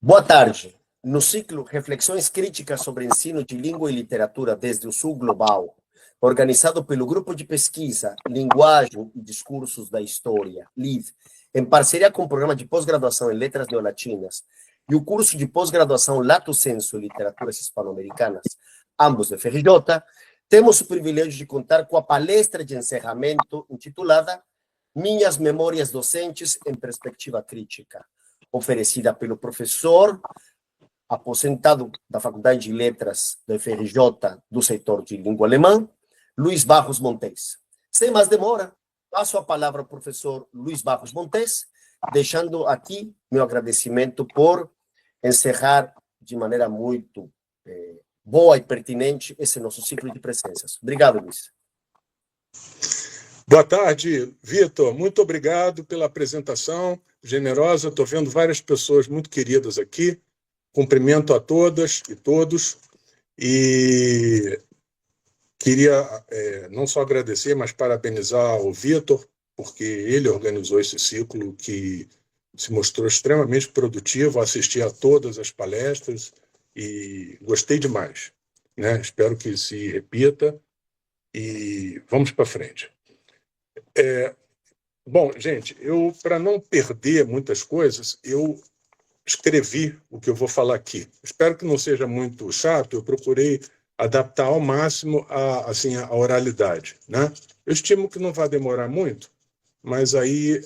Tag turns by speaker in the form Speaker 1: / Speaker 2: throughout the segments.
Speaker 1: Boa tarde. No ciclo Reflexões Críticas sobre Ensino de Língua e Literatura desde o Sul Global, organizado pelo Grupo de Pesquisa Linguagem e Discursos da História, LID, em parceria com o Programa de Pós-Graduação em Letras Neolatinas e o curso de pós-graduação Lato Sensu em Literaturas Hispano-Americanas, ambos da FRJ, temos o privilégio de contar com a palestra de encerramento intitulada Minhas Memórias Docentes em Perspectiva Crítica, oferecida pelo professor aposentado da Faculdade de Letras da FRJ do setor de língua alemã, Luiz Barros Montes. Sem mais demora, passo a palavra ao professor Luiz Barros Montes, deixando aqui meu agradecimento por encerrar de maneira muito boa e pertinente esse nosso ciclo de presenças. Obrigado, Luiz.
Speaker 2: Boa tarde, Vitor. Muito obrigado pela apresentação generosa. Estou vendo várias pessoas muito queridas aqui. Cumprimento a todas e todos. E queria não só agradecer, mas parabenizar o Vitor, porque ele organizou esse ciclo que se mostrou extremamente produtivo. Assisti a todas as palestras e gostei demais, né? Espero que se repita e vamos para frente. Bom, gente, para não perder muitas coisas, eu escrevi o que eu vou falar aqui. Espero que não seja muito chato, eu procurei adaptar ao máximo a oralidade, né? Eu estimo que não vai demorar muito, mas aí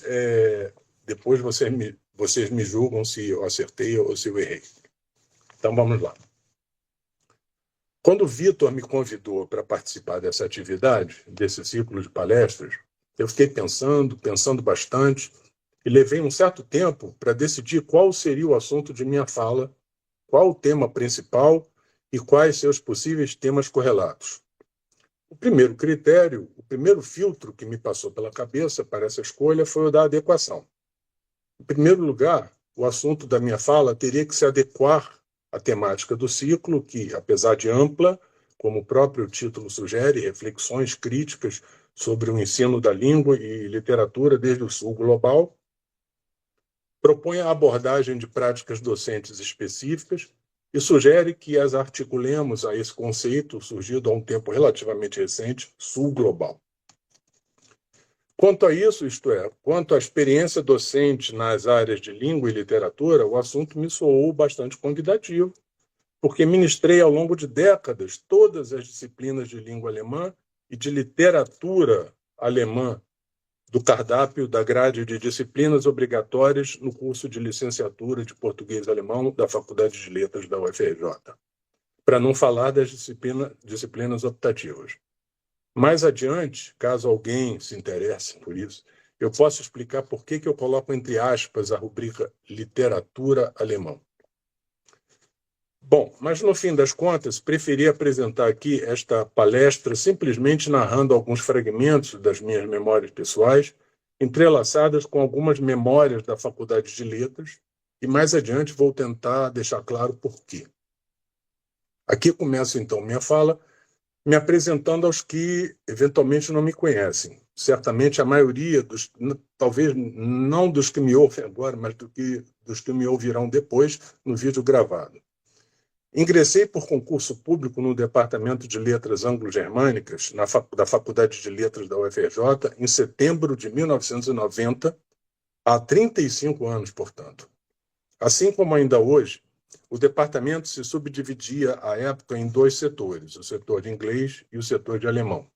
Speaker 2: depois vocês me julgam se eu acertei ou se eu errei. Então vamos lá. Quando o Vitor me convidou para participar dessa atividade, desse ciclo de palestras, eu fiquei pensando bastante, e levei um certo tempo para decidir qual seria o assunto de minha fala, qual o tema principal e quais seus possíveis temas correlatos. O primeiro critério, o primeiro filtro que me passou pela cabeça para essa escolha foi o da adequação. Em primeiro lugar, o assunto da minha fala teria que se adequar à temática do ciclo, que, apesar de ampla, como o próprio título sugere, reflexões críticas sobre o ensino da língua e literatura desde o Sul Global, propõe a abordagem de práticas docentes específicas e sugere que as articulemos a esse conceito, surgido há um tempo relativamente recente, Sul Global. Quanto a isso, isto é, quanto à experiência docente nas áreas de língua e literatura, o assunto me soou bastante convidativo, porque ministrei ao longo de décadas todas as disciplinas de língua alemã e de literatura alemã do cardápio da grade de disciplinas obrigatórias no curso de licenciatura de português-alemão da Faculdade de Letras da UFRJ, para não falar das disciplinas optativas. Mais adiante, caso alguém se interesse por isso, eu posso explicar por que eu coloco entre aspas a rubrica literatura alemã. Bom, mas no fim das contas, preferi apresentar aqui esta palestra simplesmente narrando alguns fragmentos das minhas memórias pessoais, entrelaçadas com algumas memórias da Faculdade de Letras, e mais adiante vou tentar deixar claro por quê. Aqui começo então minha fala, me apresentando aos que eventualmente não me conhecem. Certamente a maioria talvez não dos que me ouvem agora, mas dos que me ouvirão depois no vídeo gravado. Ingressei por concurso público no Departamento de Letras Anglo-Germânicas, da Faculdade de Letras da UFRJ, em setembro de 1990, há 35 anos, portanto. Assim como ainda hoje, o departamento se subdividia à época em dois setores, o setor de inglês e o setor de alemão.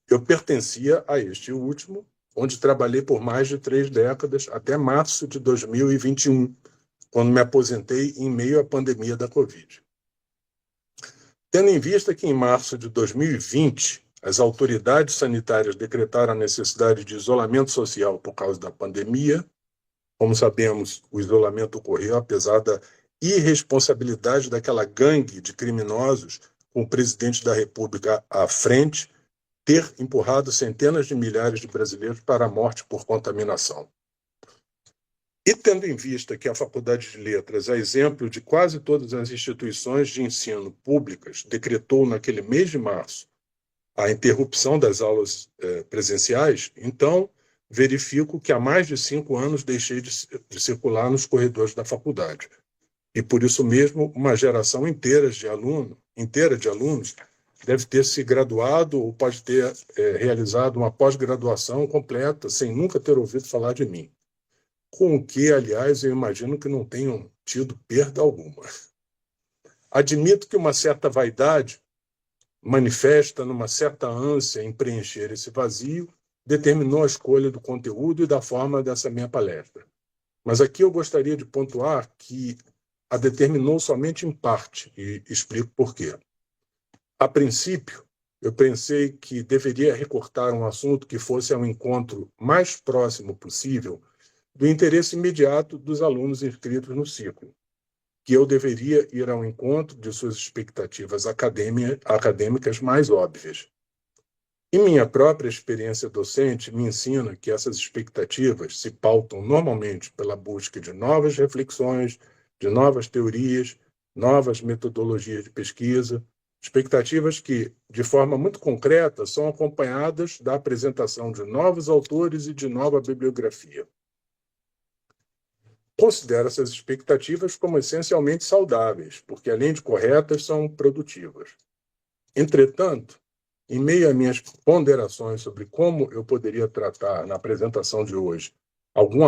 Speaker 2: Eu pertencia a este último, onde trabalhei por mais de 3 décadas, até março de 2021, quando me aposentei em meio à pandemia da Covid. Tendo em vista que em março de 2020, as autoridades sanitárias decretaram a necessidade de isolamento social por causa da pandemia, como sabemos, o isolamento ocorreu apesar da irresponsabilidade daquela gangue de criminosos, com o presidente da República à frente, ter empurrado centenas de milhares de brasileiros para a morte por contaminação. E tendo em vista que a Faculdade de Letras, a exemplo de quase todas as instituições de ensino públicas, decretou naquele mês de março a interrupção das aulas presenciais, então verifico que há mais de 5 anos deixei de circular nos corredores da faculdade. E, por isso mesmo, uma geração inteira de alunos deve ter se graduado ou pode ter realizado uma pós-graduação completa sem nunca ter ouvido falar de mim. Com o que, aliás, eu imagino que não tenham tido perda alguma. Admito que uma certa vaidade manifesta numa certa ânsia em preencher esse vazio determinou a escolha do conteúdo e da forma dessa minha palestra. Mas aqui eu gostaria de pontuar que a determinou somente em parte, e explico por quê. A princípio, eu pensei que deveria recortar um assunto que fosse ao encontro mais próximo possível do interesse imediato dos alunos inscritos no ciclo, que eu deveria ir ao encontro de suas expectativas acadêmicas mais óbvias. E minha própria experiência docente me ensina que essas expectativas se pautam normalmente pela busca de novas reflexões, de novas teorias, novas metodologias de pesquisa, expectativas que, de forma muito concreta, são acompanhadas da apresentação de novos autores e de nova bibliografia. Considero essas expectativas como essencialmente saudáveis, porque, além de corretas, são produtivas. Entretanto, em meio a minhas ponderações sobre como eu poderia tratar na apresentação de hoje algum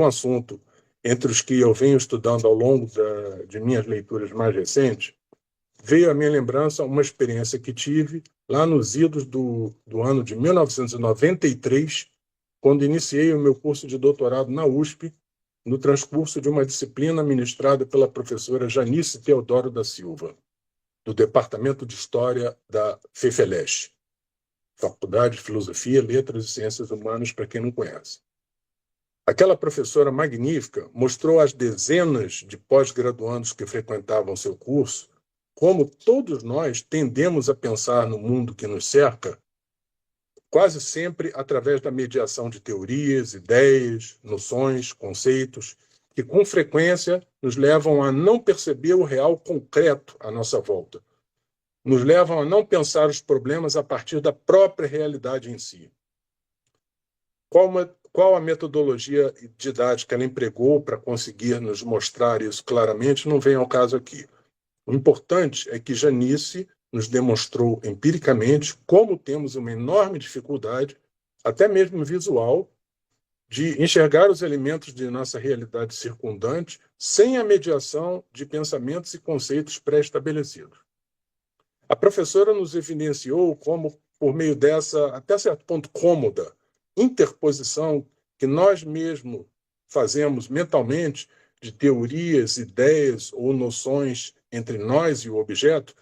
Speaker 2: assunto entre os que eu venho estudando ao longo de minhas leituras mais recentes, veio à minha lembrança uma experiência que tive lá nos idos do ano de 1993, quando iniciei o meu curso de doutorado na USP, no transcurso de uma disciplina ministrada pela professora Janice Teodoro da Silva, do Departamento de História da FEFELESH, Faculdade de Filosofia, Letras e Ciências Humanas, para quem não conhece. Aquela professora magnífica mostrou às dezenas de pós-graduandos que frequentavam seu curso como todos nós tendemos a pensar no mundo que nos cerca, quase sempre através da mediação de teorias, ideias, noções, conceitos, que com frequência nos levam a não perceber o real concreto à nossa volta, nos levam a não pensar os problemas a partir da própria realidade em si. Qual a metodologia didática ela empregou para conseguir nos mostrar isso claramente não vem ao caso aqui. O importante é que Janice nos demonstrou empiricamente como temos uma enorme dificuldade, até mesmo visual, de enxergar os elementos de nossa realidade circundante sem a mediação de pensamentos e conceitos pré-estabelecidos. A professora nos evidenciou como, por meio dessa, até certo ponto, cômoda interposição que nós mesmos fazemos mentalmente de teorias, ideias ou noções entre nós e o objeto,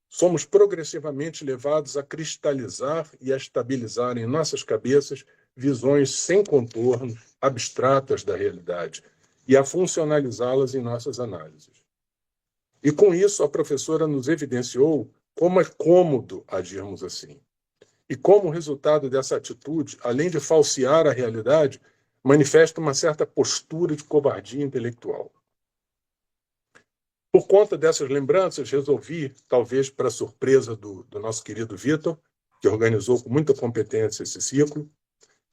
Speaker 2: somos progressivamente levados a cristalizar e a estabilizar em nossas cabeças visões sem contorno, abstratas da realidade, e a funcionalizá-las em nossas análises. E com isso, a professora nos evidenciou como é cômodo agirmos assim. E como resultado dessa atitude, além de falsear a realidade, manifesta uma certa postura de covardia intelectual. Por conta dessas lembranças, resolvi, talvez para surpresa do nosso querido Vitor, que organizou com muita competência esse ciclo,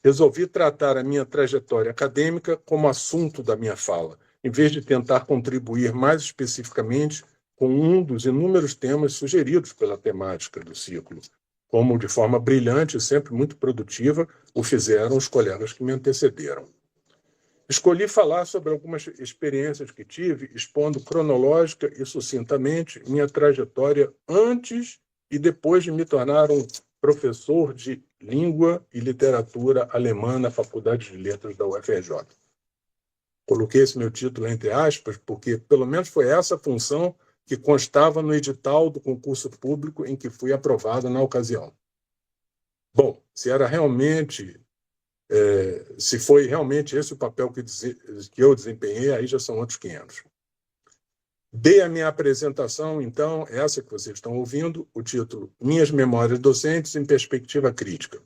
Speaker 2: resolvi tratar a minha trajetória acadêmica como assunto da minha fala, em vez de tentar contribuir mais especificamente com um dos inúmeros temas sugeridos pela temática do ciclo, como de forma brilhante e sempre muito produtiva o fizeram os colegas que me antecederam. Escolhi falar sobre algumas experiências que tive, expondo cronológica e sucintamente minha trajetória antes e depois de me tornar um professor de língua e literatura alemã na Faculdade de Letras da UFRJ. Coloquei esse meu título entre aspas, porque pelo menos foi essa função que constava no edital do concurso público em que fui aprovado na ocasião. Bom, se foi realmente esse o papel que eu desempenhei, aí já são outros 500. Dei a minha apresentação, então, essa que vocês estão ouvindo, o título Minhas Memórias Docentes em Perspectiva Crítica.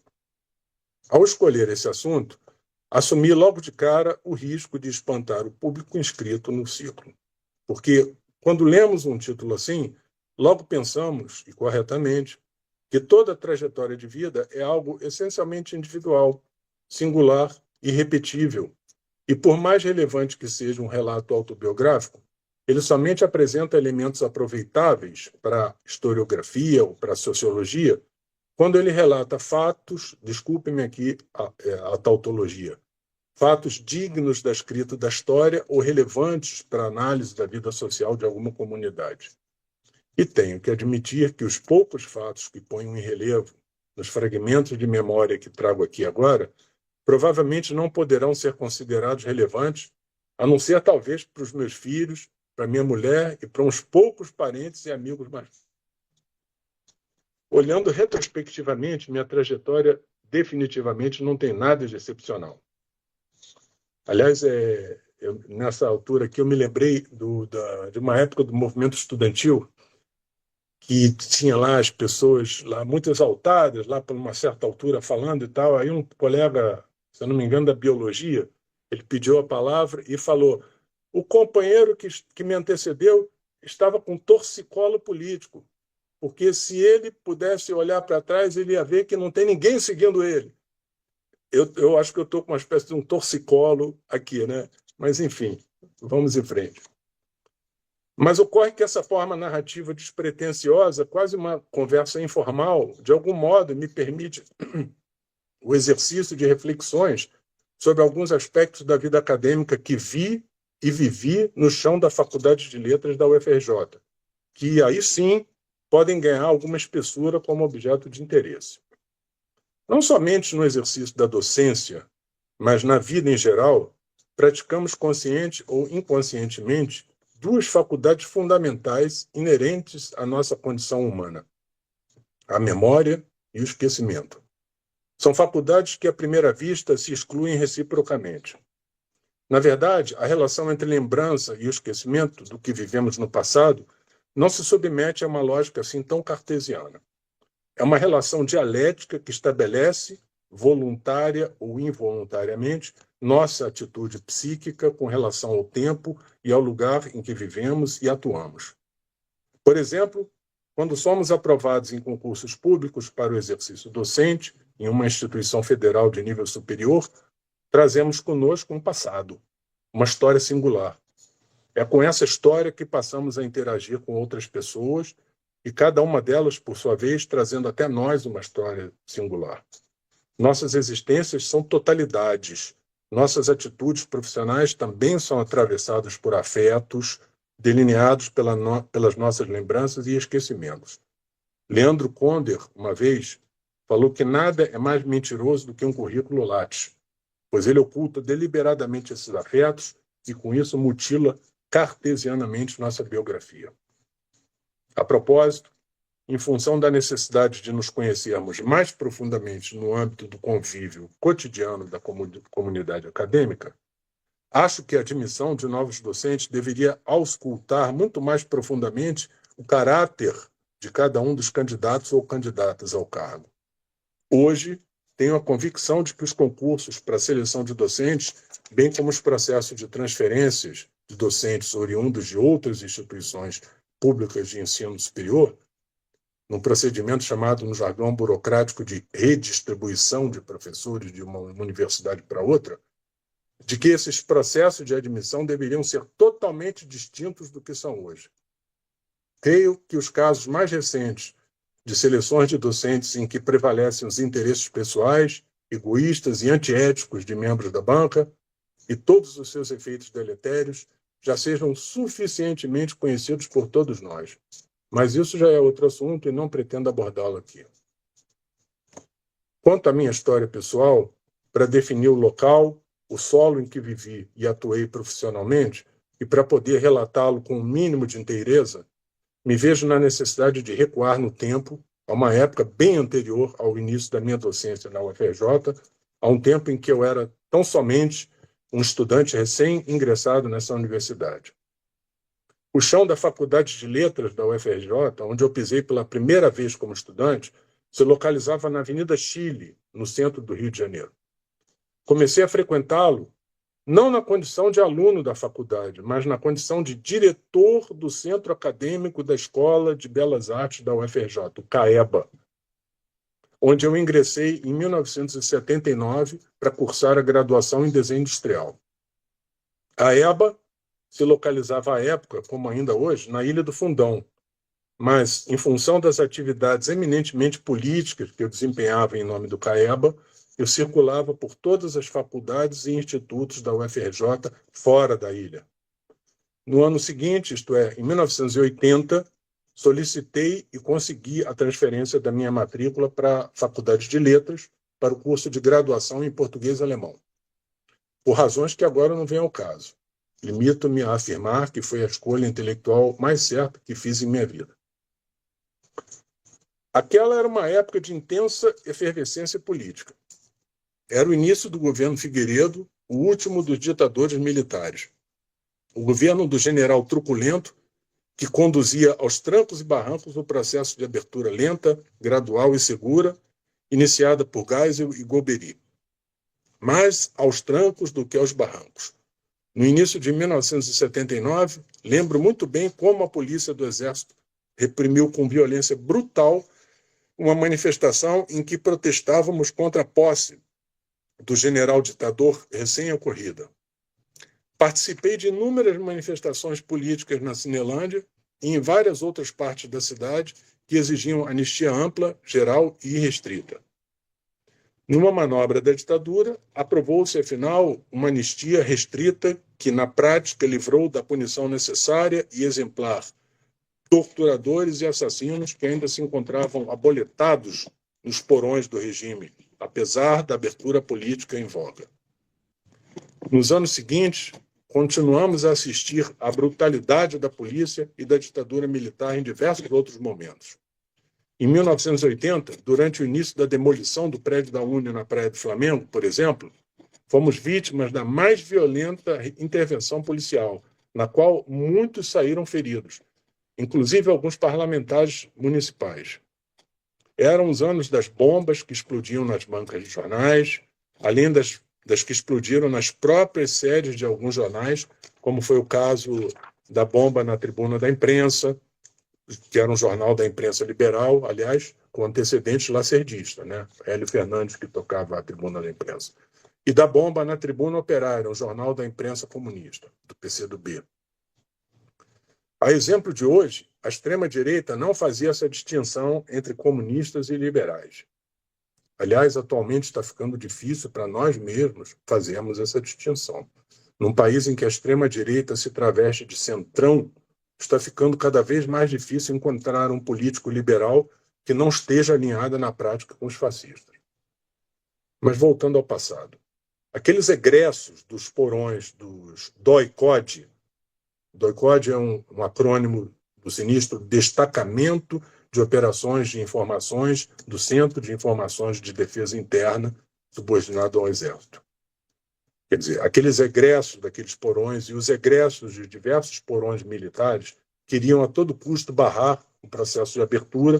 Speaker 2: Ao escolher esse assunto, assumi logo de cara o risco de espantar o público inscrito no ciclo. Porque, quando lemos um título assim, logo pensamos, e corretamente, que toda trajetória de vida é algo essencialmente individual, singular e irrepetível. E por mais relevante que seja um relato autobiográfico, Ele somente apresenta elementos aproveitáveis para a historiografia ou para a sociologia quando ele relata fatos, desculpem-me aqui a tautologia, fatos dignos da escrita da história ou relevantes para a análise da vida social de alguma comunidade. E tenho que admitir que os poucos fatos que ponho em relevo nos fragmentos de memória que trago aqui agora, provavelmente não poderão ser considerados relevantes, a não ser talvez para os meus filhos, para minha mulher e para uns poucos parentes e amigos mais. Olhando retrospectivamente, minha trajetória definitivamente não tem nada de excepcional. Aliás, nessa altura aqui, eu me lembrei de uma época do movimento estudantil, que tinha lá as pessoas lá muito exaltadas, lá por uma certa altura falando e tal. Aí um colega, se eu não me engano, da biologia, ele pediu a palavra e falou: o companheiro que me antecedeu estava com torcicolo político, porque se ele pudesse olhar para trás, ele ia ver que não tem ninguém seguindo ele. Eu acho que eu estou com uma espécie de um torcicolo aqui, né? Mas, enfim, vamos em frente. Mas ocorre que essa forma narrativa despretensiosa, quase uma conversa informal, de algum modo me permite o exercício de reflexões sobre alguns aspectos da vida acadêmica que vi e vivi no chão da Faculdade de Letras da UFRJ, que aí sim podem ganhar alguma espessura como objeto de interesse. Não somente no exercício da docência, mas na vida em geral, praticamos consciente ou inconscientemente duas faculdades fundamentais inerentes à nossa condição humana: a memória e o esquecimento. São faculdades que, à primeira vista, se excluem reciprocamente. Na verdade, a relação entre lembrança e o esquecimento do que vivemos no passado não se submete a uma lógica assim tão cartesiana. É uma relação dialética que estabelece, voluntária ou involuntariamente, nossa atitude psíquica com relação ao tempo e ao lugar em que vivemos e atuamos. Por exemplo, quando somos aprovados em concursos públicos para o exercício docente em uma instituição federal de nível superior, trazemos conosco um passado, uma história singular. É com essa história que passamos a interagir com outras pessoas e cada uma delas, por sua vez, trazendo até nós uma história singular. Nossas existências são totalidades. Nossas atitudes profissionais também são atravessadas por afetos, delineados pelas nossas lembranças e esquecimentos. Leandro Conder, uma vez, falou que nada é mais mentiroso do que um currículo Lattes, pois ele oculta deliberadamente esses afetos e, com isso, mutila cartesianamente nossa biografia. A propósito, em função da necessidade de nos conhecermos mais profundamente no âmbito do convívio cotidiano da comunidade acadêmica, acho que a admissão de novos docentes deveria auscultar muito mais profundamente o caráter de cada um dos candidatos ou candidatas ao cargo. Hoje, tenho a convicção de que os concursos para a seleção de docentes, bem como os processos de transferências de docentes oriundos de outras instituições públicas de ensino superior, num procedimento chamado, no jargão burocrático, de redistribuição de professores de uma universidade para outra, de que esses processos de admissão deveriam ser totalmente distintos do que são hoje. Creio que os casos mais recentes de seleções de docentes em que prevalecem os interesses pessoais, egoístas e antiéticos de membros da banca e todos os seus efeitos deletérios já sejam suficientemente conhecidos por todos nós. Mas isso já é outro assunto e não pretendo abordá-lo aqui. Quanto à minha história pessoal, para definir o local, o solo em que vivi e atuei profissionalmente, e para poder relatá-lo com o mínimo de inteireza, me vejo na necessidade de recuar no tempo, a uma época bem anterior ao início da minha docência na UFRJ, a um tempo em que eu era tão somente um estudante recém-ingressado nessa universidade. O chão da Faculdade de Letras da UFRJ, onde eu pisei pela primeira vez como estudante, se localizava na Avenida Chile, no centro do Rio de Janeiro. Comecei a frequentá-lo não na condição de aluno da faculdade, mas na condição de diretor do Centro Acadêmico da Escola de Belas Artes da UFRJ, o CAEBA, onde eu ingressei em 1979 para cursar a graduação em Desenho Industrial. A EBA se localizava à época, como ainda hoje, na Ilha do Fundão, mas, em função das atividades eminentemente políticas que eu desempenhava em nome do CAEBA, eu circulava por todas as faculdades e institutos da UFRJ fora da ilha. No ano seguinte, isto é, em 1980, solicitei e consegui a transferência da minha matrícula para a Faculdade de Letras, para o curso de graduação em português e alemão, por razões que agora não vêm ao caso. Limito-me a afirmar que foi a escolha intelectual mais certa que fiz em minha vida. Aquela era uma época de intensa efervescência política. Era o início do governo Figueiredo, o último dos ditadores militares. O governo do general truculento, que conduzia aos trancos e barrancos o processo de abertura lenta, gradual e segura, iniciada por Geisel e Golbery. Mais aos trancos do que aos barrancos. No início de 1979, lembro muito bem como a polícia do Exército reprimiu com violência brutal uma manifestação em que protestávamos contra a posse do general ditador recém-ocorrida. Participei de inúmeras manifestações políticas na Cinelândia e em várias outras partes da cidade que exigiam anistia ampla, geral e irrestrita. Numa manobra da ditadura, aprovou-se, afinal, uma anistia restrita que, na prática, livrou da punição necessária e exemplar torturadores e assassinos que ainda se encontravam aboletados nos porões do regime, apesar da abertura política em voga. Nos anos seguintes, continuamos a assistir à brutalidade da polícia e da ditadura militar em diversos outros momentos. Em 1980, durante o início da demolição do prédio da Uni na Praia do Flamengo, por exemplo, fomos vítimas da mais violenta intervenção policial, na qual muitos saíram feridos, inclusive alguns parlamentares municipais. Eram os anos das bombas que explodiam nas bancas de jornais, além das que explodiram nas próprias sedes de alguns jornais, como foi o caso da bomba na Tribuna da Imprensa, que era um jornal da imprensa liberal, aliás, com antecedentes lacerdistas, né? Hélio Fernandes, que tocava a Tribuna da Imprensa. E da bomba na Tribuna Operária, um jornal da imprensa comunista, do PCdoB. A exemplo de hoje, a extrema-direita não fazia essa distinção entre comunistas e liberais. Aliás, atualmente está ficando difícil para nós mesmos fazermos essa distinção. Num país em que a extrema-direita se traveste de centrão, está ficando cada vez mais difícil encontrar um político liberal que não esteja alinhado na prática com os fascistas. Mas voltando ao passado, aqueles egressos dos porões dos DOI-CODE, DOI-CODE é um acrônimo do sinistro Destacamento de Operações de Informações do Centro de Informações de Defesa Interna, subordinado ao Exército. Quer dizer, aqueles egressos daqueles porões e os egressos de diversos porões militares queriam a todo custo barrar o processo de abertura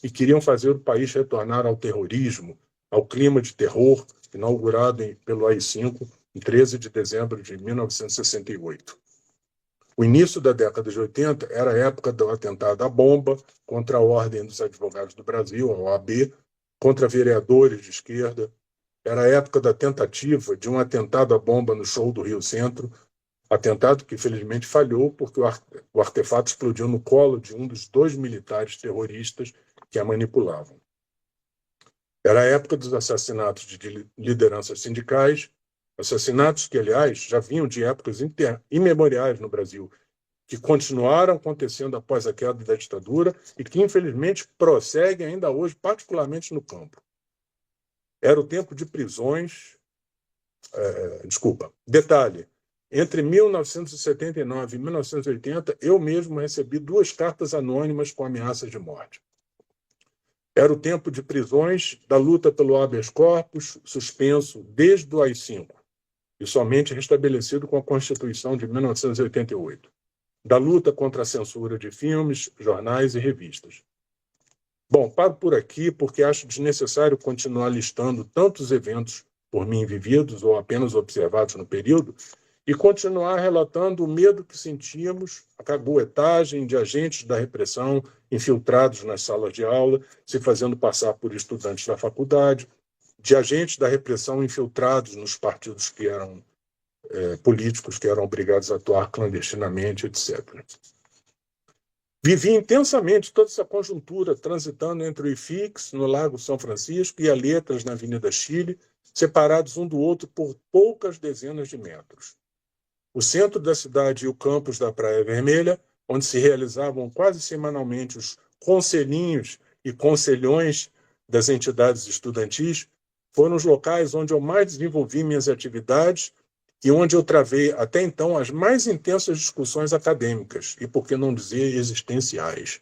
Speaker 2: e queriam fazer o país retornar ao terrorismo, ao clima de terror inaugurado pelo AI-5 em 13 de dezembro de 1968. O início da década de 80 era a época do atentado à bomba contra a Ordem dos Advogados do Brasil, a OAB, contra vereadores de esquerda. Era a época da tentativa de um atentado à bomba no show do Rio Centro, atentado que felizmente falhou porque o artefato explodiu no colo de um dos 2 militares terroristas que a manipulavam. Era a época dos assassinatos de lideranças sindicais, assassinatos que, aliás, já vinham de épocas imemoriais no Brasil, que continuaram acontecendo após a queda da ditadura e que, infelizmente, prosseguem ainda hoje, particularmente no campo. Era o tempo de prisões... Detalhe, entre 1979 e 1980, eu mesmo recebi 2 cartas anônimas com ameaças de morte. Era o tempo de prisões da luta pelo habeas corpus, suspenso desde o AI-5, e somente restabelecido com a Constituição de 1988, da luta contra a censura de filmes, jornais e revistas. Bom, paro por aqui porque acho desnecessário continuar listando tantos eventos por mim vividos ou apenas observados no período e continuar relatando o medo que sentíamos, a caguetagem de agentes da repressão infiltrados nas salas de aula, se fazendo passar por estudantes da faculdade, de agentes da repressão infiltrados nos partidos que eram políticos que eram obrigados a atuar clandestinamente, etc. Vivi intensamente toda essa conjuntura, transitando entre o IFIX, no Lago São Francisco, e a Letras, na Avenida Chile, separados um do outro por poucas dezenas de metros. O centro da cidade e o campus da Praia Vermelha, onde se realizavam quase semanalmente os conselhinhos e conselhões das entidades estudantis, foram os locais onde eu mais desenvolvi minhas atividades e onde eu travei, até então, as mais intensas discussões acadêmicas, e por que não dizer existenciais.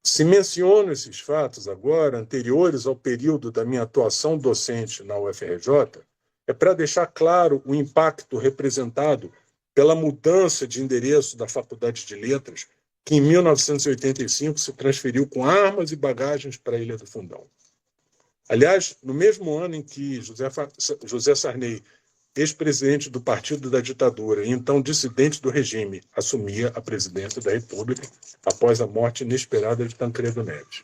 Speaker 2: Se menciono esses fatos agora, anteriores ao período da minha atuação docente na UFRJ, é para deixar claro o impacto representado pela mudança de endereço da Faculdade de Letras, que em 1985 se transferiu com armas e bagagens para a Ilha do Fundão. Aliás, no mesmo ano em que José Sarney, ex-presidente do Partido da Ditadura e então dissidente do regime, assumia a presidência da República após a morte inesperada de Tancredo Neves.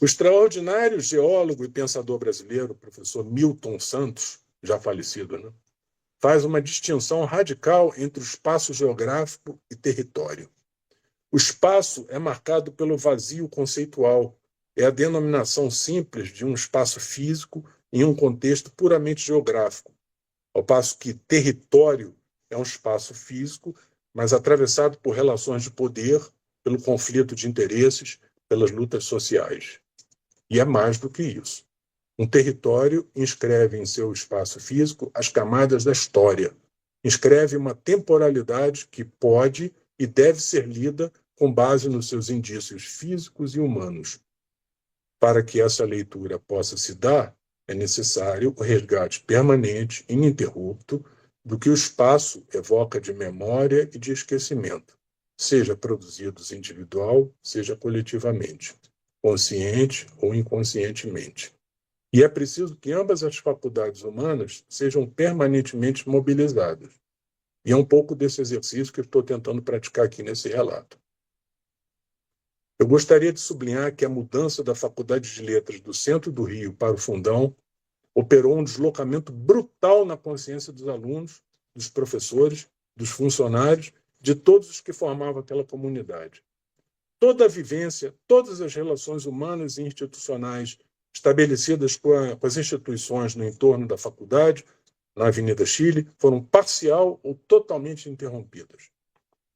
Speaker 2: O extraordinário geólogo e pensador brasileiro, o professor Milton Santos, já falecido, faz uma distinção radical entre o espaço geográfico e território. O espaço é marcado pelo vazio conceitual, é a denominação simples de um espaço físico em um contexto puramente geográfico, ao passo que território é um espaço físico, mas atravessado por relações de poder, pelo conflito de interesses, pelas lutas sociais. E é mais do que isso. Um território inscreve em seu espaço físico as camadas da história, inscreve uma temporalidade que pode e deve ser lida com base nos seus indícios físicos e humanos. Para que essa leitura possa se dar, é necessário o resgate permanente, ininterrupto, do que o espaço evoca de memória e de esquecimento, seja produzidos individual, seja coletivamente, consciente ou inconscientemente. E é preciso que ambas as faculdades humanas sejam permanentemente mobilizadas. E é um pouco desse exercício que eu estou tentando praticar aqui nesse relato. Eu gostaria de sublinhar que a mudança da Faculdade de Letras do centro do Rio para o Fundão operou um deslocamento brutal na consciência dos alunos, dos professores, dos funcionários, de todos os que formavam aquela comunidade. Toda a vivência, todas as relações humanas e institucionais estabelecidas com as instituições no entorno da faculdade, na Avenida Chile, foram parcial ou totalmente interrompidas.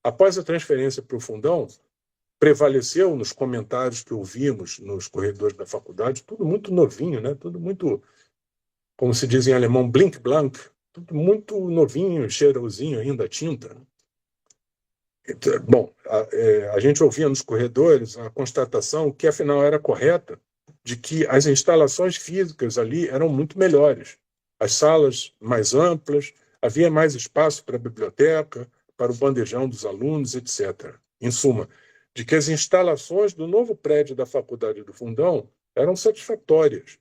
Speaker 2: Após a transferência para o Fundão, prevaleceu nos comentários que ouvimos nos corredores da faculdade, tudo muito novinho, tudo muito, como se diz em alemão, blink-blank, tudo muito novinho, cheirosinho ainda, tinta. Bom, a gente ouvia nos corredores a constatação que, afinal, era correta, de que as instalações físicas ali eram muito melhores. As salas mais amplas, havia mais espaço para a biblioteca, para o bandejão dos alunos, etc. Em suma, de que as instalações do novo prédio da Faculdade do Fundão eram satisfatórias.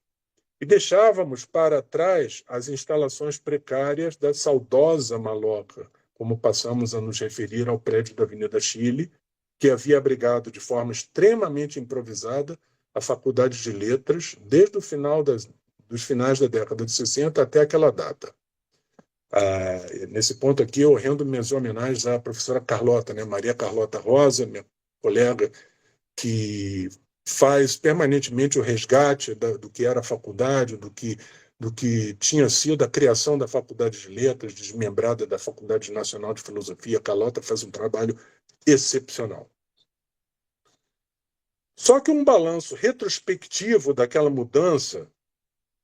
Speaker 2: E deixávamos para trás as instalações precárias da saudosa Maloca, como passamos a nos referir ao prédio da Avenida Chile, que havia abrigado de forma extremamente improvisada a Faculdade de Letras desde o final dos finais da década de 60 até aquela data. Nesse ponto aqui, eu rendo minhas homenagens à professora Carlota, Maria Carlota Rosa, minha colega, que faz permanentemente o resgate do que era a faculdade, do que tinha sido a criação da Faculdade de Letras, desmembrada da Faculdade Nacional de Filosofia. A Carlota faz um trabalho excepcional. Só que um balanço retrospectivo daquela mudança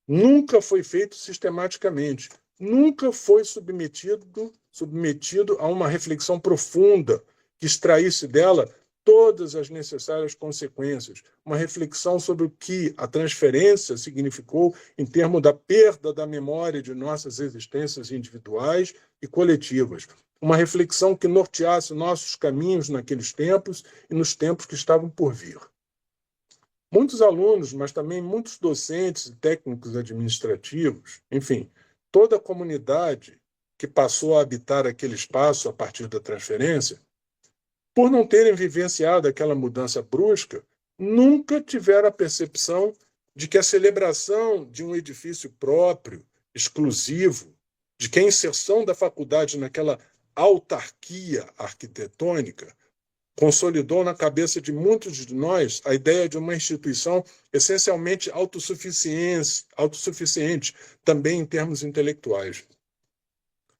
Speaker 2: nunca foi feito sistematicamente, nunca foi submetido a uma reflexão profunda que extraísse dela todas as necessárias consequências, uma reflexão sobre o que a transferência significou em termos da perda da memória de nossas existências individuais e coletivas, uma reflexão que norteasse nossos caminhos naqueles tempos e nos tempos que estavam por vir. Muitos alunos, mas também muitos docentes e técnicos administrativos, enfim, toda a comunidade que passou a habitar aquele espaço a partir da transferência, por não terem vivenciado aquela mudança brusca, nunca tiveram a percepção de que a celebração de um edifício próprio, exclusivo, de que a inserção da faculdade naquela autarquia arquitetônica consolidou na cabeça de muitos de nós a ideia de uma instituição essencialmente autossuficiente, também em termos intelectuais.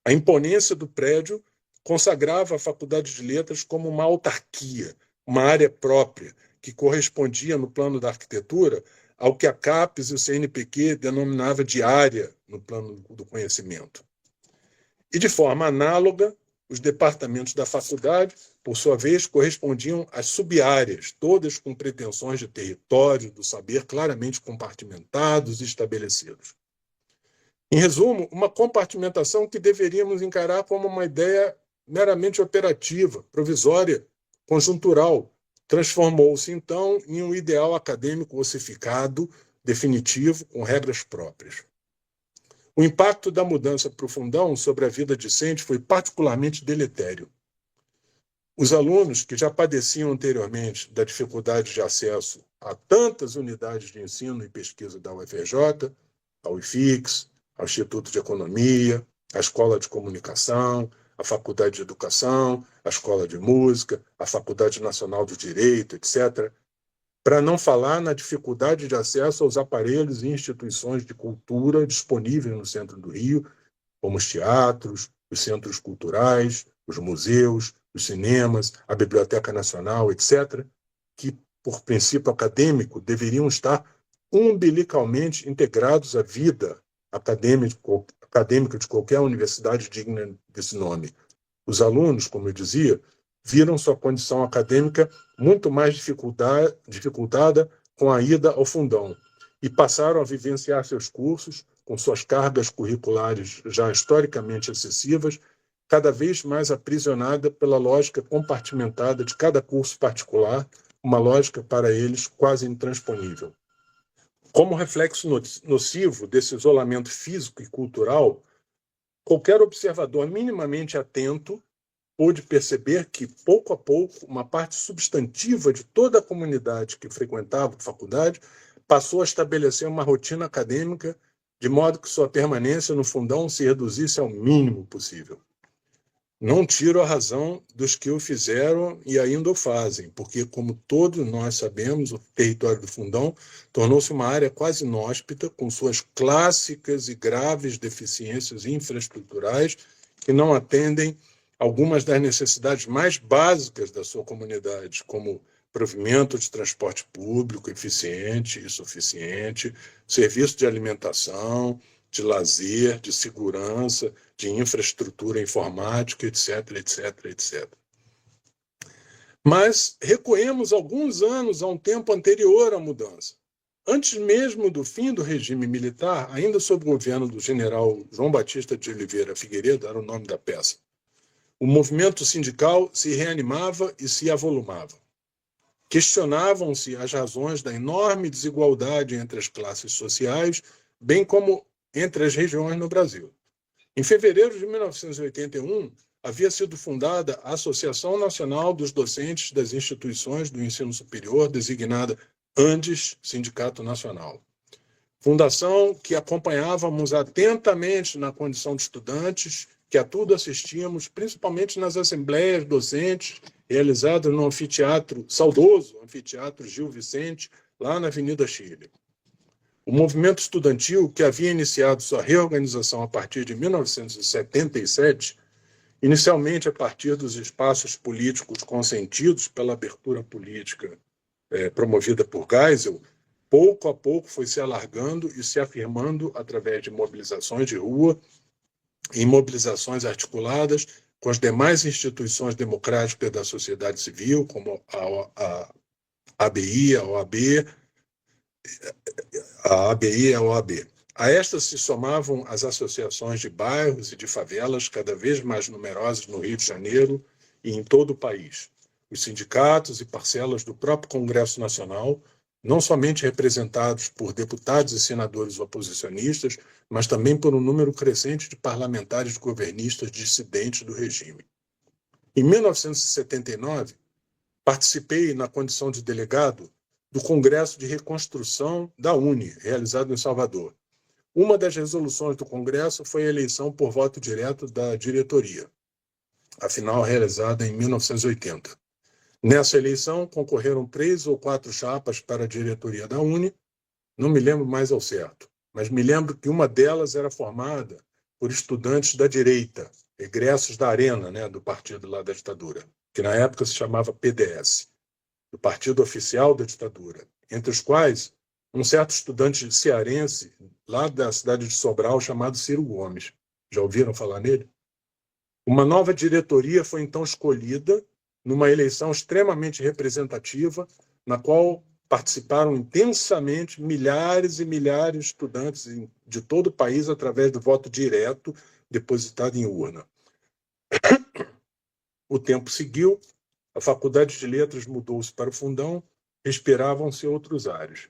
Speaker 2: A imponência do prédio consagrava a Faculdade de Letras como uma autarquia, uma área própria, que correspondia, no plano da arquitetura, ao que a CAPES e o CNPq denominava de área no plano do conhecimento. E, de forma análoga, os departamentos da faculdade, por sua vez, correspondiam às sub-áreas, todas com pretensões de território, do saber claramente compartimentados e estabelecidos. Em resumo, uma compartimentação que deveríamos encarar como uma ideia meramente operativa, provisória, conjuntural, transformou-se, então, em um ideal acadêmico ossificado, definitivo, com regras próprias. O impacto da mudança para o Fundão sobre a vida discente foi particularmente deletério. Os alunos que já padeciam anteriormente da dificuldade de acesso a tantas unidades de ensino e pesquisa da UFRJ, ao IFIX, ao Instituto de Economia, à Escola de Comunicação, à Faculdade de Educação, à Escola de Música, à Faculdade Nacional do Direito, etc., para não falar na dificuldade de acesso aos aparelhos e instituições de cultura disponíveis no centro do Rio, como os teatros, os centros culturais, os museus, os cinemas, a Biblioteca Nacional, etc., que, por princípio acadêmico, deveriam estar umbilicalmente integrados à vida acadêmica de qualquer universidade digna desse nome. Os alunos, como eu dizia, viram sua condição acadêmica muito mais dificultada com a ida ao Fundão e passaram a vivenciar seus cursos, com suas cargas curriculares já historicamente excessivas, cada vez mais aprisionada pela lógica compartimentada de cada curso particular, uma lógica para eles quase intransponível. Como reflexo nocivo desse isolamento físico e cultural, qualquer observador minimamente atento pôde perceber que, pouco a pouco, uma parte substantiva de toda a comunidade que frequentava a faculdade passou a estabelecer uma rotina acadêmica de modo que sua permanência no Fundão se reduzisse ao mínimo possível. Não tiro a razão dos que o fizeram e ainda o fazem, porque, como todos nós sabemos, o território do Fundão tornou-se uma área quase inóspita, com suas clássicas e graves deficiências infraestruturais que não atendem algumas das necessidades mais básicas da sua comunidade, como provimento de transporte público eficiente e suficiente, serviço de alimentação, de lazer, de segurança, de infraestrutura informática, etc., etc., etc. Mas recuemos alguns anos a um tempo anterior à mudança. Antes mesmo do fim do regime militar, ainda sob o governo do general João Batista de Oliveira Figueiredo, era o nome da peça, o movimento sindical se reanimava e se avolumava. Questionavam-se as razões da enorme desigualdade entre as classes sociais, bem como entre as regiões no Brasil. Em fevereiro de 1981, havia sido fundada a Associação Nacional dos Docentes das Instituições do Ensino Superior, designada ANDES, Sindicato Nacional. Fundação que acompanhávamos atentamente na condição de estudantes, que a tudo assistíamos, principalmente nas assembleias docentes, realizadas no anfiteatro, saudoso anfiteatro Gil Vicente, lá na Avenida Chile. O movimento estudantil, que havia iniciado sua reorganização a partir de 1977, inicialmente a partir dos espaços políticos consentidos pela abertura política promovida por Geisel, pouco a pouco foi se alargando e se afirmando através de mobilizações de rua e mobilizações articuladas com as demais instituições democráticas da sociedade civil, como a ABI, a OAB, a ABI e a OAB. A estas se somavam as associações de bairros e de favelas, cada vez mais numerosas no Rio de Janeiro e em todo o país. Os sindicatos e parcelas do próprio Congresso Nacional, não somente representados por deputados e senadores oposicionistas, mas também por um número crescente de parlamentares governistas dissidentes do regime. Em 1979, participei, na condição de delegado, do Congresso de Reconstrução da UNE, realizado em Salvador. Uma das resoluções do Congresso foi a eleição por voto direto da diretoria, afinal realizada em 1980. Nessa eleição, concorreram 3 ou 4 chapas para a diretoria da UNE, não me lembro mais ao certo, mas me lembro que uma delas era formada por estudantes da direita, egressos da Arena, né, do partido lá da ditadura, que na época se chamava PDS, do partido oficial da ditadura, entre os quais um certo estudante cearense, lá da cidade de Sobral, chamado Ciro Gomes. Já ouviram falar nele? Uma nova diretoria foi então escolhida numa eleição extremamente representativa, na qual participaram intensamente milhares e milhares de estudantes de todo o país através do voto direto depositado em urna. O tempo seguiu, a Faculdade de Letras mudou-se para o Fundão, respiravam-se outros ares.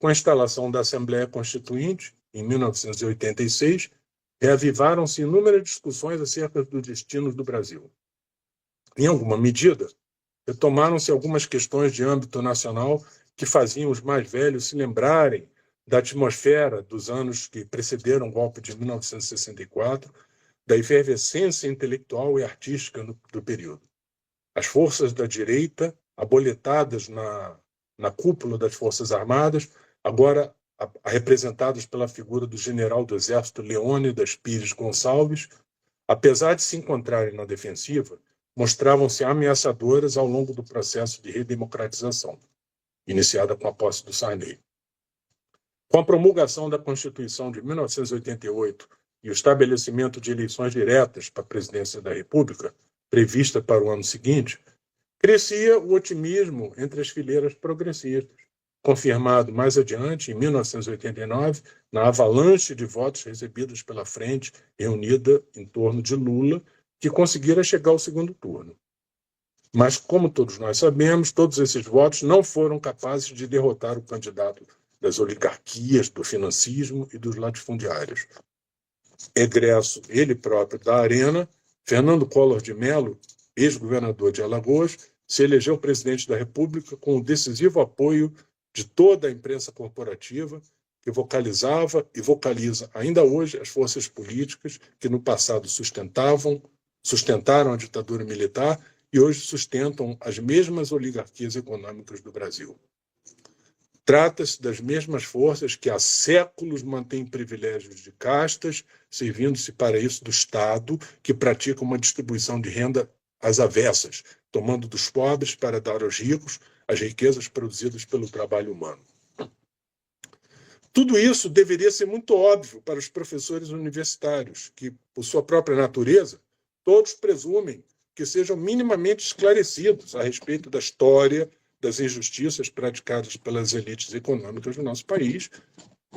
Speaker 2: Com a instalação da Assembleia Constituinte, em 1986, reavivaram-se inúmeras discussões acerca dos destinos do Brasil. Em alguma medida, retomaram-se algumas questões de âmbito nacional que faziam os mais velhos se lembrarem da atmosfera dos anos que precederam o golpe de 1964, da efervescência intelectual e artística do período. As forças da direita, aboletadas na cúpula das Forças Armadas, agora representadas pela figura do general do Exército Leônidas Pires Gonçalves, apesar de se encontrarem na defensiva, mostravam-se ameaçadoras ao longo do processo de redemocratização, iniciada com a posse do Sarney. Com a promulgação da Constituição de 1988 e o estabelecimento de eleições diretas para a presidência da República, prevista para o ano seguinte, crescia o otimismo entre as fileiras progressistas, confirmado mais adiante, em 1989, na avalanche de votos recebidos pela frente reunida em torno de Lula, que conseguira chegar ao segundo turno. Mas, como todos nós sabemos, todos esses votos não foram capazes de derrotar o candidato das oligarquias, do financismo e dos latifundiários. Egresso, ele próprio, da Arena, Fernando Collor de Mello, ex-governador de Alagoas, se elegeu presidente da República com o decisivo apoio de toda a imprensa corporativa, que vocalizava e vocaliza ainda hoje as forças políticas que no passado sustentaram a ditadura militar e hoje sustentam as mesmas oligarquias econômicas do Brasil. Trata-se das mesmas forças que há séculos mantêm privilégios de castas, servindo-se para isso do Estado, que pratica uma distribuição de renda às avessas, tomando dos pobres para dar aos ricos as riquezas produzidas pelo trabalho humano. Tudo isso deveria ser muito óbvio para os professores universitários, que, por sua própria natureza, todos presumem que sejam minimamente esclarecidos a respeito da história, das injustiças praticadas pelas elites econômicas do nosso país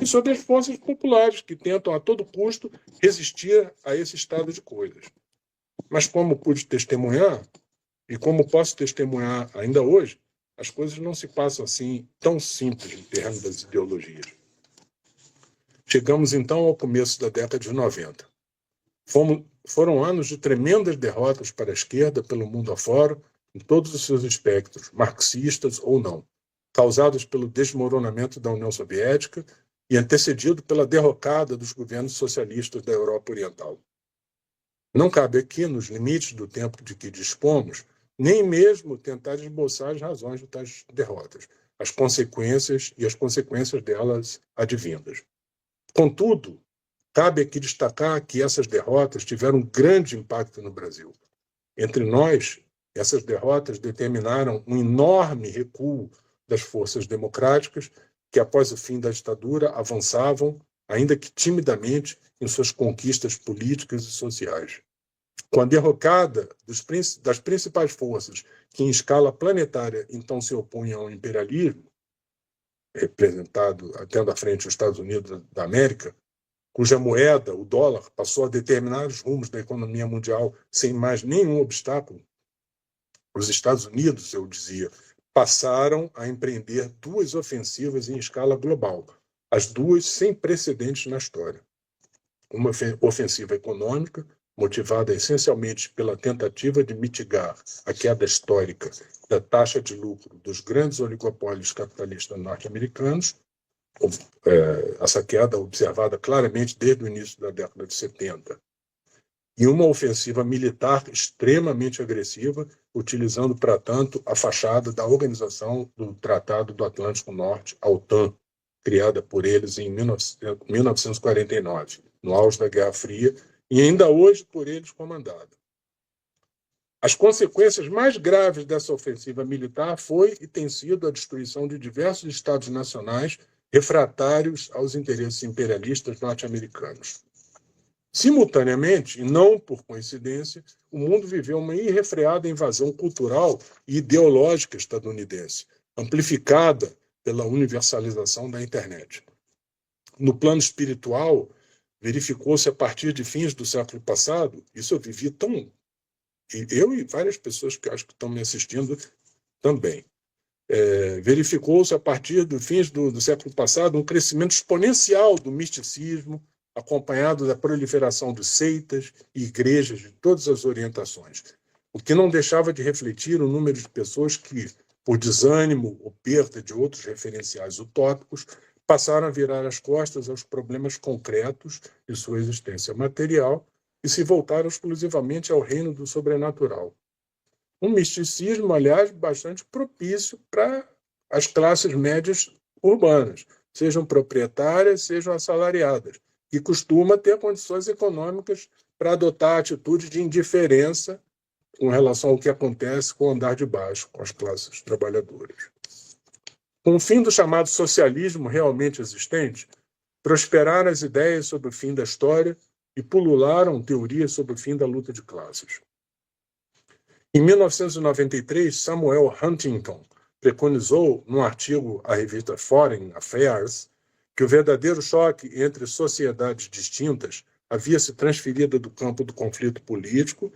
Speaker 2: e sobre as forças populares que tentam a todo custo resistir a esse estado de coisas. Mas como pude testemunhar, e como posso testemunhar ainda hoje, as coisas não se passam assim tão simples em termos das ideologias. Chegamos então ao começo da década de 90. Foram anos de tremendas derrotas para a esquerda pelo mundo afora, em todos os seus espectros, marxistas ou não, causados pelo desmoronamento da União Soviética e antecedido pela derrocada dos governos socialistas da Europa Oriental. Não cabe aqui, nos limites do tempo de que dispomos, nem mesmo tentar esboçar as razões de tais derrotas, as consequências e as consequências delas advindas. Contudo, cabe aqui destacar que essas derrotas tiveram um grande impacto no Brasil. Entre nós, essas derrotas determinaram um enorme recuo das forças democráticas que, após o fim da ditadura, avançavam, ainda que timidamente, em suas conquistas políticas e sociais. Com a derrocada das principais forças que, em escala planetária, então se opunham ao imperialismo, representado tendo à frente os Estados Unidos da América, cuja moeda, o dólar, passou a determinar os rumos da economia mundial sem mais nenhum obstáculo, os Estados Unidos, eu dizia, passaram a empreender 2 ofensivas em escala global, as 2 sem precedentes na história. Uma ofensiva econômica, motivada essencialmente pela tentativa de mitigar a queda histórica da taxa de lucro dos grandes oligopólios capitalistas norte-americanos, essa queda observada claramente desde o início da década de 70, e uma ofensiva militar extremamente agressiva, utilizando, para tanto, a fachada da Organização do Tratado do Atlântico Norte, a OTAN, criada por eles em 1949, no auge da Guerra Fria, e ainda hoje por eles comandada. As consequências mais graves dessa ofensiva militar foi e tem sido a destruição de diversos estados nacionais refratários aos interesses imperialistas norte-americanos. Simultaneamente, e não por coincidência, o mundo viveu uma irrefreada invasão cultural e ideológica estadunidense, amplificada pela universalização da internet. No plano espiritual, verificou-se a partir de fins do século passado, isso eu vivi tão... Eu e várias pessoas que acho que estão me assistindo também. Verificou-se a partir dos fins do século passado um crescimento exponencial do misticismo, acompanhado da proliferação de seitas e igrejas de todas as orientações, o que não deixava de refletir o número de pessoas que, por desânimo ou perda de outros referenciais utópicos, passaram a virar as costas aos problemas concretos de sua existência material e se voltaram exclusivamente ao reino do sobrenatural. Um misticismo, aliás, bastante propício para as classes médias urbanas, sejam proprietárias, sejam assalariadas, que costuma ter condições econômicas para adotar a atitude de indiferença com relação ao que acontece com o andar de baixo, com as classes trabalhadoras. Com o fim do chamado socialismo realmente existente, prosperaram as ideias sobre o fim da história e pulularam teorias sobre o fim da luta de classes. Em 1993, Samuel Huntington preconizou, num artigo à revista Foreign Affairs, que o verdadeiro choque entre sociedades distintas havia se transferido do campo do conflito político,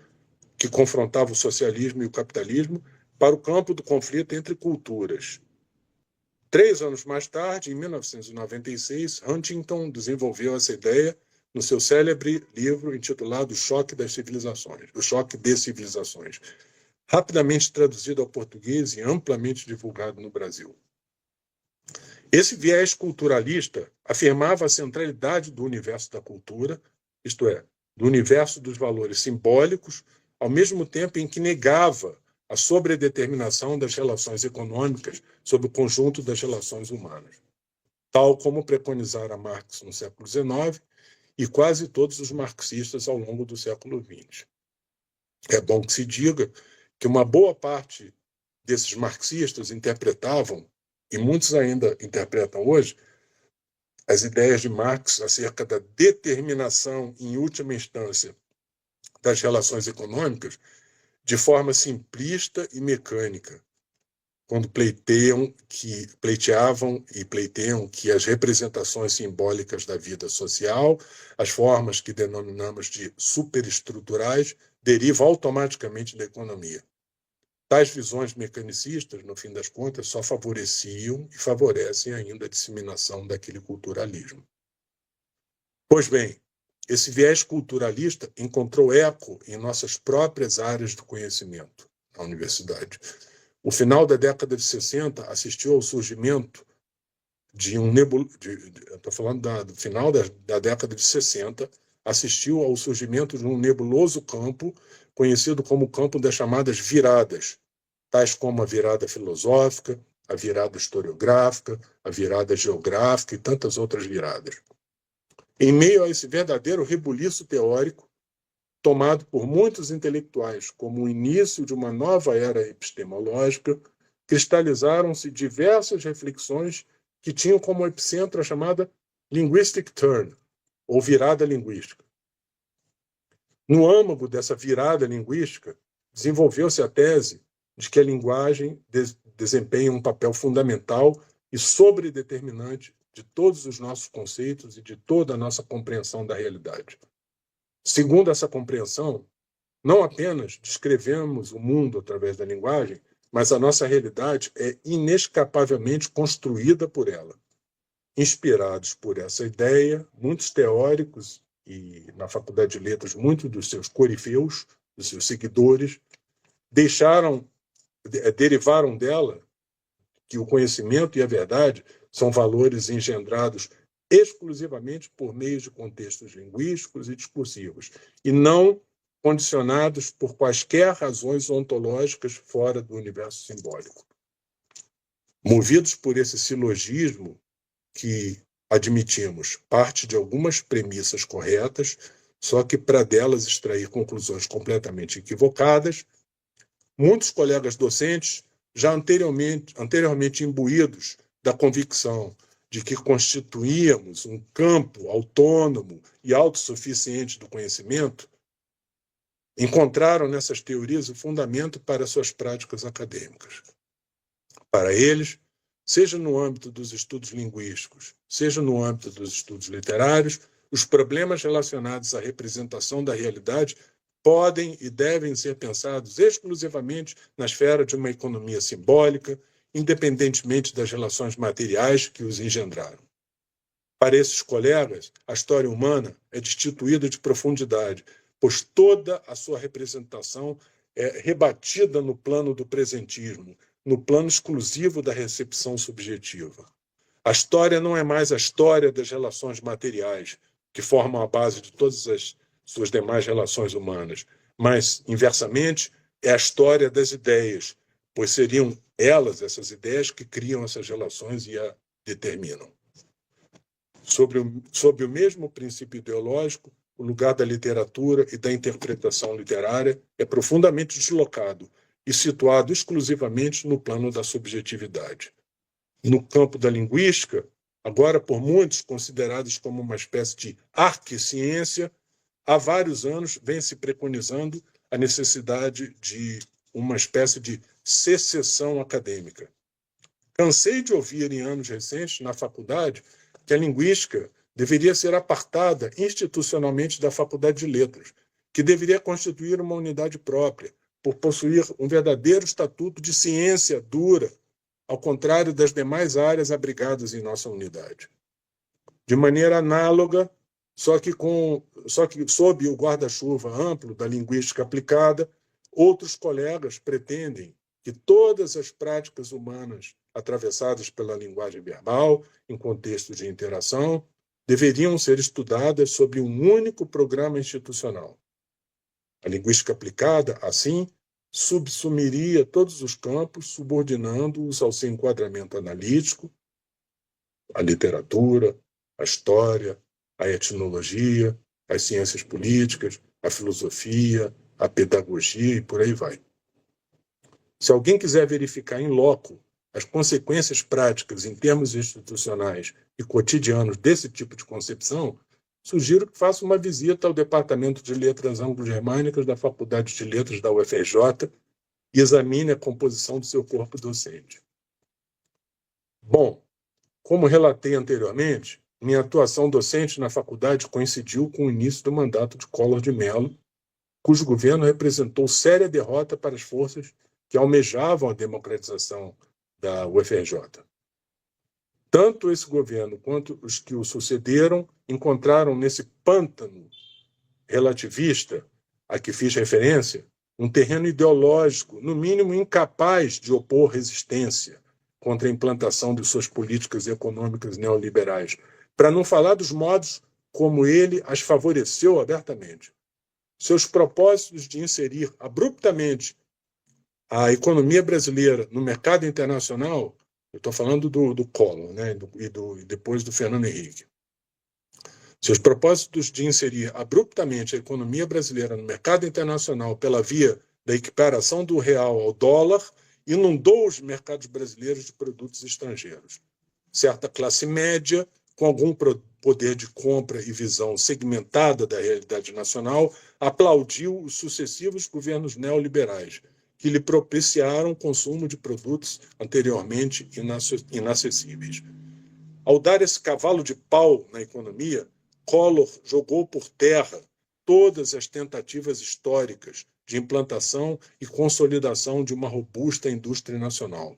Speaker 2: que confrontava o socialismo e o capitalismo, para o campo do conflito entre culturas. 3 anos mais tarde, em 1996, Huntington desenvolveu essa ideia no seu célebre livro intitulado O Choque das Civilizações, O Choque de Civilizações, rapidamente traduzido ao português e amplamente divulgado no Brasil. Esse viés culturalista afirmava a centralidade do universo da cultura, isto é, do universo dos valores simbólicos, ao mesmo tempo em que negava a sobredeterminação das relações econômicas sobre o conjunto das relações humanas, tal como preconizara Marx no século XIX e quase todos os marxistas ao longo do século XX. É bom que se diga que uma boa parte desses marxistas interpretavam, e muitos ainda interpretam hoje, as ideias de Marx acerca da determinação, em última instância, das relações econômicas de forma simplista e mecânica, quando pleiteavam que as representações simbólicas da vida social, as formas que denominamos de superestruturais, derivam automaticamente da economia. Tais visões mecanicistas, no fim das contas, só favoreciam e favorecem ainda a disseminação daquele culturalismo. Pois bem, esse viés culturalista encontrou eco em nossas próprias áreas do conhecimento, na universidade. O final da década de 60 assistiu ao surgimento de um estou falando do final da década de 60, assistiu ao surgimento de um nebuloso campo conhecido como o campo das chamadas viradas, tais como a virada filosófica, a virada historiográfica, a virada geográfica e tantas outras viradas. Em meio a esse verdadeiro rebuliço teórico, tomado por muitos intelectuais como o início de uma nova era epistemológica, cristalizaram-se diversas reflexões que tinham como epicentro a chamada linguistic turn, ou virada linguística. No âmago dessa virada linguística, desenvolveu-se a tese de que a linguagem desempenha um papel fundamental e sobredeterminante de todos os nossos conceitos e de toda a nossa compreensão da realidade. Segundo essa compreensão, não apenas descrevemos o mundo através da linguagem, mas a nossa realidade é inescapavelmente construída por ela. Inspirados por essa ideia, muitos teóricos, e na Faculdade de Letras, muitos dos seus corifeus, dos seus seguidores, derivaram dela que o conhecimento e a verdade são valores engendrados exclusivamente por meios de contextos linguísticos e discursivos, e não condicionados por quaisquer razões ontológicas fora do universo simbólico. Movidos por esse silogismo que admitimos parte de algumas premissas corretas, só que para delas extrair conclusões completamente equivocadas, muitos colegas docentes, já anteriormente imbuídos da convicção de que constituíamos um campo autônomo e autossuficiente do conhecimento, encontraram nessas teorias o fundamento para suas práticas acadêmicas. Para eles, seja no âmbito dos estudos linguísticos, seja no âmbito dos estudos literários, os problemas relacionados à representação da realidade podem e devem ser pensados exclusivamente na esfera de uma economia simbólica, independentemente das relações materiais que os engendraram. Para esses colegas, a história humana é destituída de profundidade, pois toda a sua representação é rebatida no plano do presentismo, no plano exclusivo da recepção subjetiva. A história não é mais a história das relações materiais, que formam a base de todas as suas demais relações humanas, mas, inversamente, é a história das ideias, pois seriam elas, essas ideias, que criam essas relações e a determinam. Sob o mesmo princípio ideológico, o lugar da literatura e da interpretação literária é profundamente deslocado e situado exclusivamente no plano da subjetividade. No campo da linguística, agora por muitos considerados como uma espécie de arquiciência, há vários anos vem se preconizando a necessidade de uma espécie de secessão acadêmica. Cansei de ouvir em anos recentes, na faculdade, que a linguística deveria ser apartada institucionalmente da Faculdade de Letras, que deveria constituir uma unidade própria, por possuir um verdadeiro estatuto de ciência dura, ao contrário das demais áreas abrigadas em nossa unidade. De maneira análoga, só que sob o guarda-chuva amplo da linguística aplicada, outros colegas pretendem que todas as práticas humanas atravessadas pela linguagem verbal, em contexto de interação, deveriam ser estudadas sob um único programa institucional. A linguística aplicada, assim, subsumiria todos os campos, subordinando-os ao seu enquadramento analítico, a literatura, a história, a etnologia, as ciências políticas, a filosofia, a pedagogia e por aí vai. Se alguém quiser verificar em loco as consequências práticas em termos institucionais e cotidianos desse tipo de concepção, sugiro que faça uma visita ao Departamento de Letras Anglo-Germânicas da Faculdade de Letras da UFRJ e examine a composição do seu corpo docente. Bom, como relatei anteriormente, minha atuação docente na faculdade coincidiu com o início do mandato de Collor de Mello, cujo governo representou séria derrota para as forças que almejavam a democratização da UFRJ. Tanto esse governo quanto os que o sucederam encontraram nesse pântano relativista a que fiz referência um terreno ideológico, no mínimo incapaz de opor resistência contra a implantação de suas políticas econômicas neoliberais, para não falar dos modos como ele as favoreceu abertamente. Seus propósitos de inserir abruptamente a economia brasileira no mercado internacional, eu estou falando do Collor, né, e depois do Fernando Henrique. Seus propósitos de inserir abruptamente a economia brasileira no mercado internacional pela via da equiparação do real ao dólar inundou os mercados brasileiros de produtos estrangeiros. Certa classe média, com algum poder de compra e visão segmentada da realidade nacional, aplaudiu os sucessivos governos neoliberais, que lhe propiciaram o consumo de produtos anteriormente inacessíveis. Ao dar esse cavalo de pau na economia, Collor jogou por terra todas as tentativas históricas de implantação e consolidação de uma robusta indústria nacional.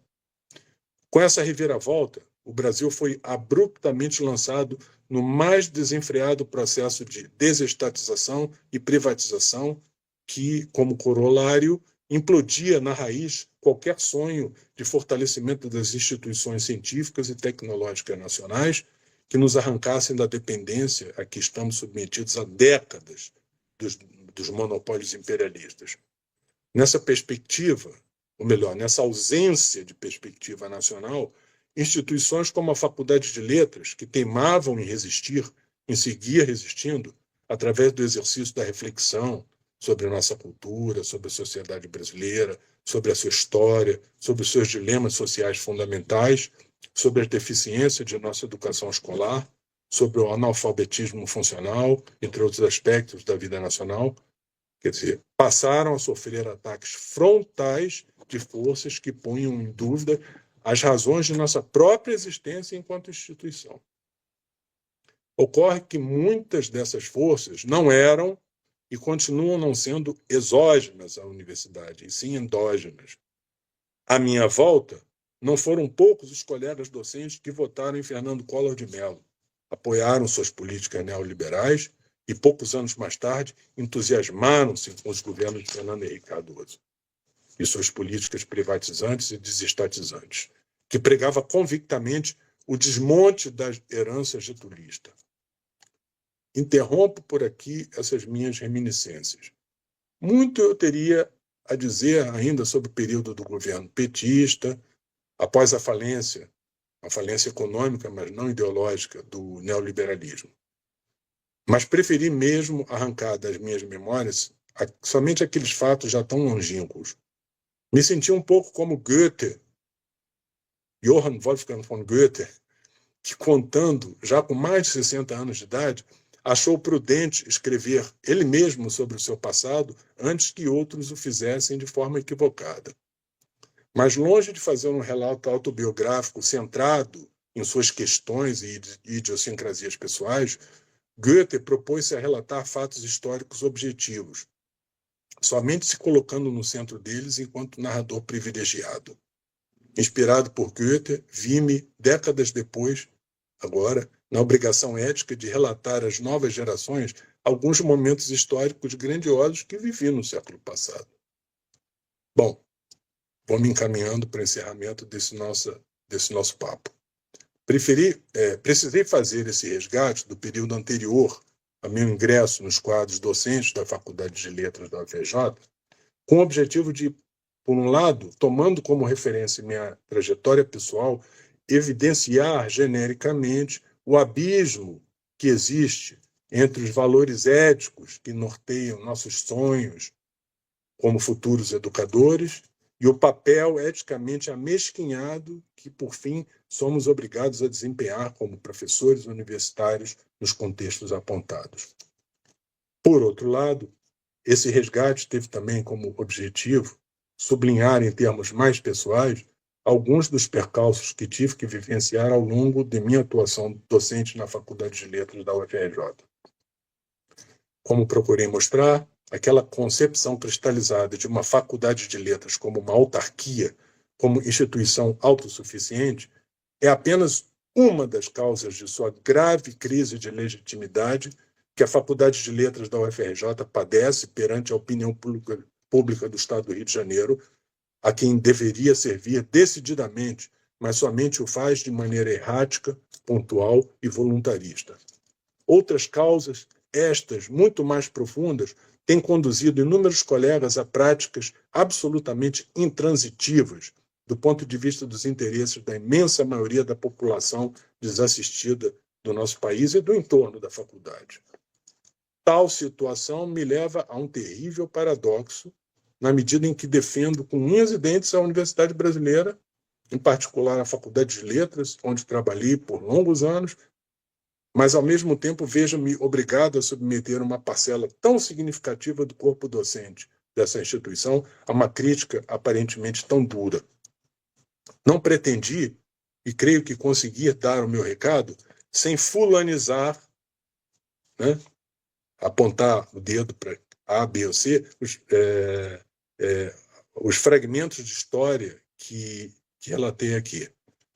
Speaker 2: Com essa reviravolta, o Brasil foi abruptamente lançado no mais desenfreado processo de desestatização e privatização que, como corolário, implodia na raiz qualquer sonho de fortalecimento das instituições científicas e tecnológicas nacionais que nos arrancassem da dependência a que estamos submetidos há décadas dos monopólios imperialistas. Nessa perspectiva, ou melhor, nessa ausência de perspectiva nacional, instituições como a Faculdade de Letras, que teimavam em resistir, em seguir resistindo, através do exercício da reflexão sobre a nossa cultura, sobre a sociedade brasileira, sobre a sua história, sobre os seus dilemas sociais fundamentais, sobre as deficiências de nossa educação escolar, sobre o analfabetismo funcional, entre outros aspectos da vida nacional. Quer dizer, passaram a sofrer ataques frontais de forças que punham em dúvida as razões de nossa própria existência enquanto instituição. Ocorre que muitas dessas forças não eram e continuam não sendo exógenas à universidade, e sim endógenas. À minha volta, não foram poucos os colegas docentes que votaram em Fernando Collor de Mello, apoiaram suas políticas neoliberais e, poucos anos mais tarde, entusiasmaram-se com os governos de Fernando Henrique Cardoso e suas políticas privatizantes e desestatizantes, que pregava convictamente o desmonte da herança getulista. Interrompo por aqui essas minhas reminiscências. Muito eu teria a dizer ainda sobre o período do governo petista, após a falência econômica, mas não ideológica, do neoliberalismo. Mas preferi mesmo arrancar das minhas memórias somente aqueles fatos já tão longínquos. Me senti um pouco como Goethe, Johann Wolfgang von Goethe, que, contando, já com mais de 60 anos de idade, achou prudente escrever ele mesmo sobre o seu passado antes que outros o fizessem de forma equivocada. Mas, longe de fazer um relato autobiográfico centrado em suas questões e idiosincrasias pessoais, Goethe propôs-se a relatar fatos históricos objetivos, somente se colocando no centro deles enquanto narrador privilegiado. Inspirado por Goethe, vi-me, décadas depois, agora, na obrigação ética de relatar às novas gerações alguns momentos históricos grandiosos que vivi no século passado. Bom, vou me encaminhando para o encerramento desse nosso papo. Precisei fazer esse resgate do período anterior ao meu ingresso nos quadros docentes da Faculdade de Letras da UFRJ, com o objetivo de, por um lado, tomando como referência minha trajetória pessoal, evidenciar genericamente o abismo que existe entre os valores éticos que norteiam nossos sonhos como futuros educadores e o papel eticamente amesquinhado que, por fim, somos obrigados a desempenhar como professores universitários nos contextos apontados. Por outro lado, esse resgate teve também como objetivo sublinhar, em termos mais pessoais, alguns dos percalços que tive que vivenciar ao longo de minha atuação docente na Faculdade de Letras da UFRJ. Como procurei mostrar, aquela concepção cristalizada de uma faculdade de letras como uma autarquia, como instituição autossuficiente, é apenas uma das causas de sua grave crise de legitimidade que a Faculdade de Letras da UFRJ padece perante a opinião pública do Estado do Rio de Janeiro, a quem deveria servir decididamente, mas somente o faz de maneira errática, pontual e voluntarista. Outras causas, estas muito mais profundas, têm conduzido inúmeros colegas a práticas absolutamente intransitivas do ponto de vista dos interesses da imensa maioria da população desassistida do nosso país e do entorno da faculdade. Tal situação me leva a um terrível paradoxo, na medida em que defendo com unhas e dentes a Universidade Brasileira, em particular a Faculdade de Letras, onde trabalhei por longos anos, mas, ao mesmo tempo, vejo-me obrigado a submeter uma parcela tão significativa do corpo docente dessa instituição a uma crítica aparentemente tão dura. Não pretendi, e creio que consegui dar o meu recado, sem fulanizar, apontar o dedo para A, B ou C, os fragmentos de história que relatei aqui.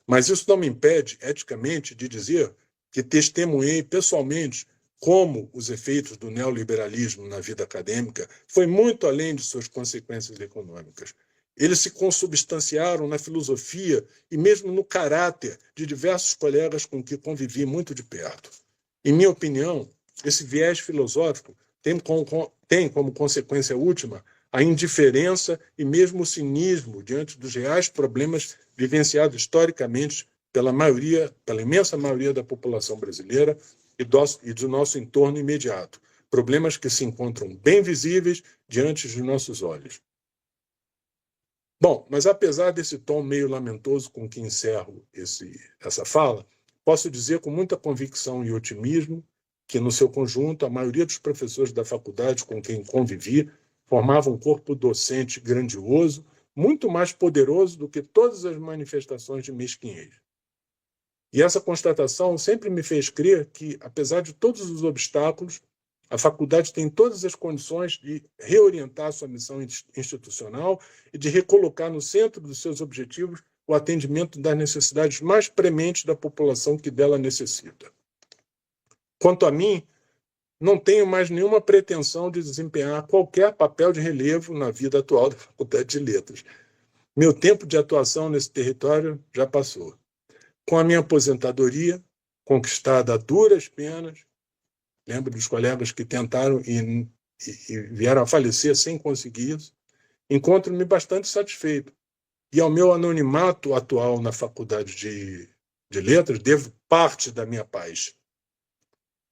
Speaker 2: Mas isso não me impede, eticamente, de dizer que testemunhei pessoalmente como os efeitos do neoliberalismo na vida acadêmica foi muito além de suas consequências econômicas. Eles se consubstanciaram na filosofia e mesmo no caráter de diversos colegas com que convivi muito de perto. Em minha opinião, esse viés filosófico tem como consequência última a indiferença e mesmo o cinismo diante dos reais problemas vivenciados historicamente pela imensa maioria da população brasileira e do nosso entorno imediato. Problemas que se encontram bem visíveis diante de nossos olhos. Bom, mas apesar desse tom meio lamentoso com que encerro essa fala, posso dizer com muita convicção e otimismo que, no seu conjunto, a maioria dos professores da faculdade com quem convivi formava um corpo docente grandioso, muito mais poderoso do que todas as manifestações de mesquinhez. E essa constatação sempre me fez crer que, apesar de todos os obstáculos, a faculdade tem todas as condições de reorientar sua missão institucional e de recolocar no centro dos seus objetivos o atendimento das necessidades mais prementes da população que dela necessita. Quanto a mim, não tenho mais nenhuma pretensão de desempenhar qualquer papel de relevo na vida atual da Faculdade de Letras. Meu tempo de atuação nesse território já passou. Com a minha aposentadoria, conquistada a duras penas, lembro dos colegas que tentaram e vieram a falecer sem conseguir isso, encontro-me bastante satisfeito. E ao meu anonimato atual na Faculdade de Letras, devo parte da minha paz.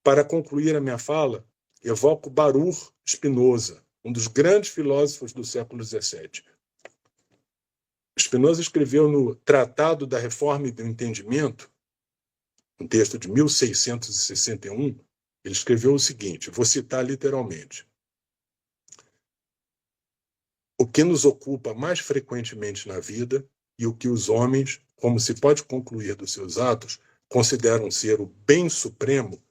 Speaker 2: Para concluir a minha fala, evoco Baruch Spinoza, um dos grandes filósofos do século XVII. Spinoza escreveu no Tratado da Reforma e do Entendimento, um texto de 1661, ele escreveu o seguinte, vou citar literalmente. O que nos ocupa mais frequentemente na vida e o que os homens, como se pode concluir dos seus atos, consideram ser o bem supremo,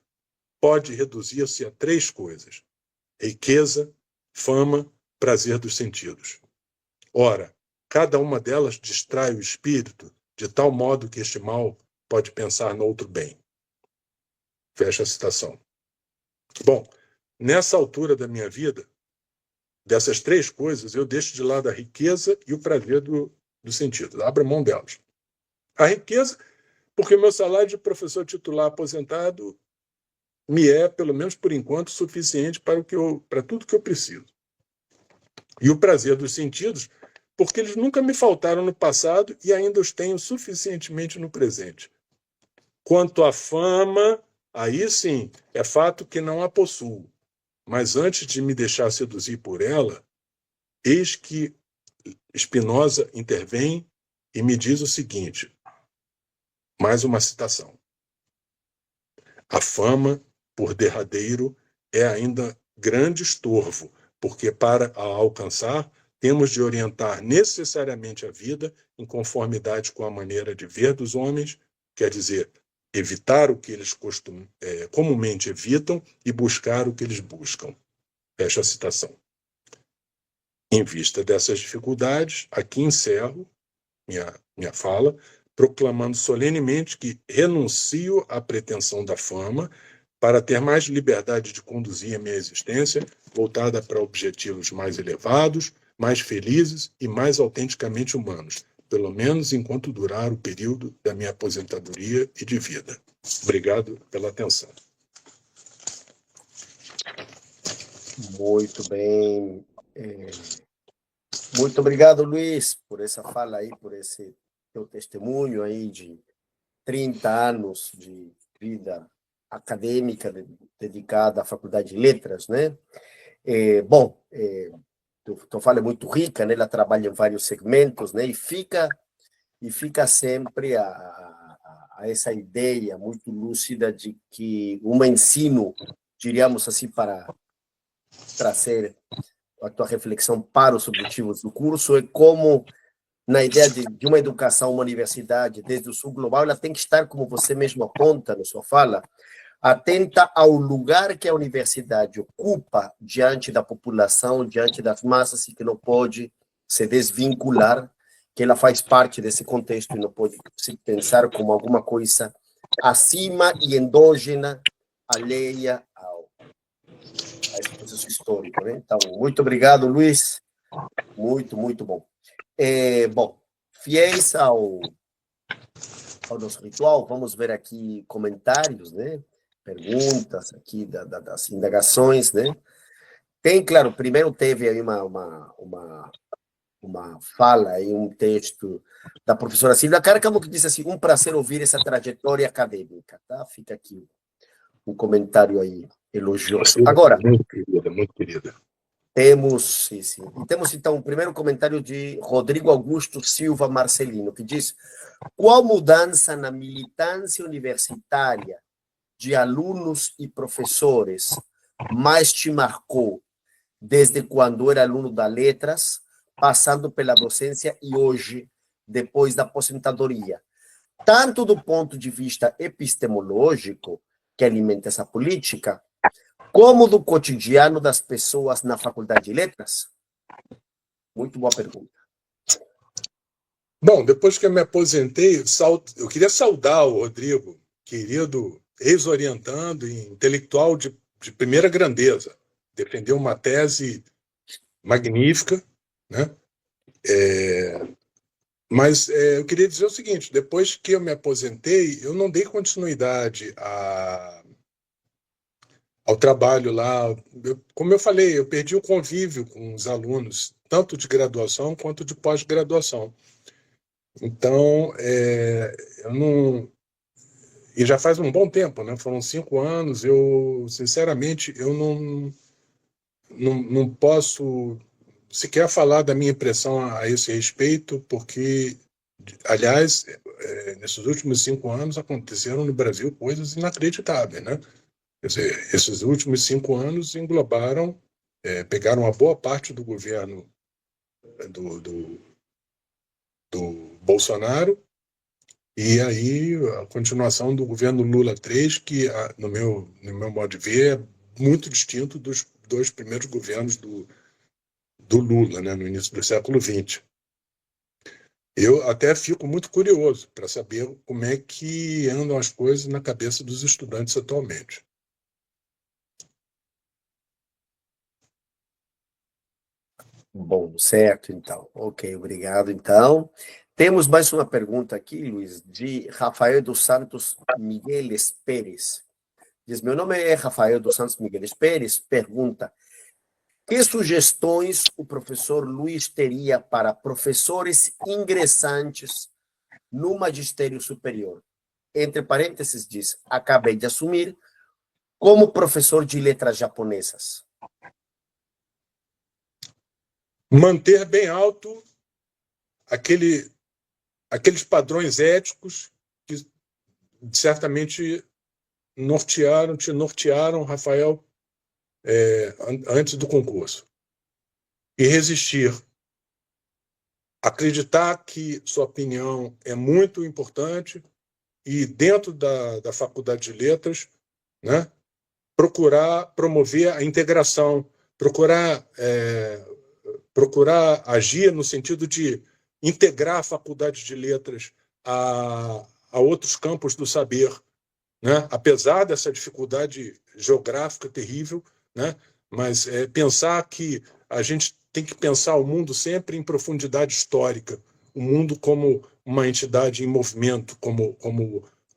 Speaker 2: pode reduzir-se a 3 coisas: riqueza, fama, prazer dos sentidos. Ora, cada uma delas distrai o espírito de tal modo que este mal pode pensar no outro bem. Fecha a citação. Bom, nessa altura da minha vida, dessas 3 coisas, eu deixo de lado a riqueza e o prazer do sentido. Abro mão delas. A riqueza, porque meu salário de professor titular aposentado me é, pelo menos por enquanto, suficiente para tudo que eu preciso. E o prazer dos sentidos, porque eles nunca me faltaram no passado e ainda os tenho suficientemente no presente. Quanto à fama, aí sim, é fato que não a possuo. Mas antes de me deixar seduzir por ela, eis que Spinoza intervém e me diz o seguinte, mais uma citação. A fama, por derradeiro, é ainda grande estorvo, porque para a alcançar, temos de orientar necessariamente a vida em conformidade com a maneira de ver dos homens, quer dizer, evitar o que eles comumente evitam e buscar o que eles buscam. Fecha a citação. Em vista dessas dificuldades, aqui encerro minha fala, proclamando solenemente que renuncio à pretensão da fama para ter mais liberdade de conduzir a minha existência voltada para objetivos mais elevados, mais felizes e mais autenticamente humanos, pelo menos enquanto durar o período da minha aposentadoria e de vida. Obrigado pela atenção.
Speaker 1: Muito bem. Muito obrigado, Luiz, por essa fala aí, por esse teu testemunho aí de 30 anos de vida acadêmica dedicada à Faculdade de Letras, né? Bom, tua fala é muito rica, né? Ela trabalha em vários segmentos, né? E fica sempre a essa ideia muito lúcida de que um ensino, diríamos assim, para trazer a tua reflexão para os objetivos do curso, é como, na ideia de uma educação, uma universidade, desde o sul global, ela tem que estar, como você mesmo aponta na sua fala, atenta ao lugar que a universidade ocupa diante da população, diante das massas, e que não pode se desvincular, que ela faz parte desse contexto e não pode se pensar como alguma coisa acima e endógena, alheia processo histórico, né? Então, muito obrigado, Luiz. Muito bom. Bom, fiéis ao nosso ritual, vamos ver aqui comentários, né? Perguntas aqui das indagações, né? Tem, claro, primeiro teve aí uma fala em um texto da professora Silvia Cárcamo, que diz assim: um prazer ouvir essa trajetória acadêmica, tá? Fica aqui um comentário aí elogioso. Agora,
Speaker 2: muito querida, muito querida.
Speaker 1: temos, sim. E temos, então, o primeiro comentário de Rodrigo Augusto Silva Marcelino, que diz: qual mudança na militância universitária de alunos e professores mais te marcou desde quando era aluno da Letras, passando pela docência e hoje, depois da aposentadoria? Tanto do ponto de vista epistemológico, que alimenta essa política, como do cotidiano das pessoas na Faculdade de Letras? Muito boa pergunta.
Speaker 2: Bom, depois que eu me aposentei, eu queria saudar o Rodrigo, querido ex-orientando e intelectual de primeira grandeza. Defendeu uma tese magnífica, né? Mas eu queria dizer o seguinte: depois que eu me aposentei, eu não dei continuidade ao trabalho lá. Como eu falei, eu perdi o convívio com os alunos, tanto de graduação quanto de pós-graduação. Então, eu não. E já faz um bom tempo, né? Foram 5 anos. Eu, sinceramente, eu não posso sequer falar da minha impressão a esse respeito, porque, aliás, nesses últimos 5 anos aconteceram no Brasil coisas inacreditáveis, né? Quer dizer, esses últimos 5 anos englobaram, pegaram uma boa parte do governo do Bolsonaro, e aí a continuação do governo Lula 3, que, no meu modo de ver, é muito distinto dos 2 primeiros governos do Lula, né, no início do século XX. Eu até fico muito curioso para saber como é que andam as coisas na cabeça dos estudantes atualmente.
Speaker 1: Bom, certo, então. Ok, obrigado, então. Temos mais uma pergunta aqui, Luiz, de Rafael dos Santos Migueles Pérez. Diz: meu nome é Rafael dos Santos Migueles Pérez. Pergunta: que sugestões o professor Luiz teria para professores ingressantes no magistério superior? Entre parênteses, diz: acabei de assumir como professor de letras japonesas.
Speaker 2: Manter bem alto aqueles padrões éticos que certamente te nortearam, Rafael, antes do concurso. E resistir. Acreditar que sua opinião é muito importante e, dentro da Faculdade de Letras, né, procurar promover a integração, procurar agir no sentido de integrar a Faculdade de Letras a outros campos do saber, né? Apesar dessa dificuldade geográfica terrível, né? Mas pensar que a gente tem que pensar o mundo sempre em profundidade histórica, o mundo como uma entidade em movimento, como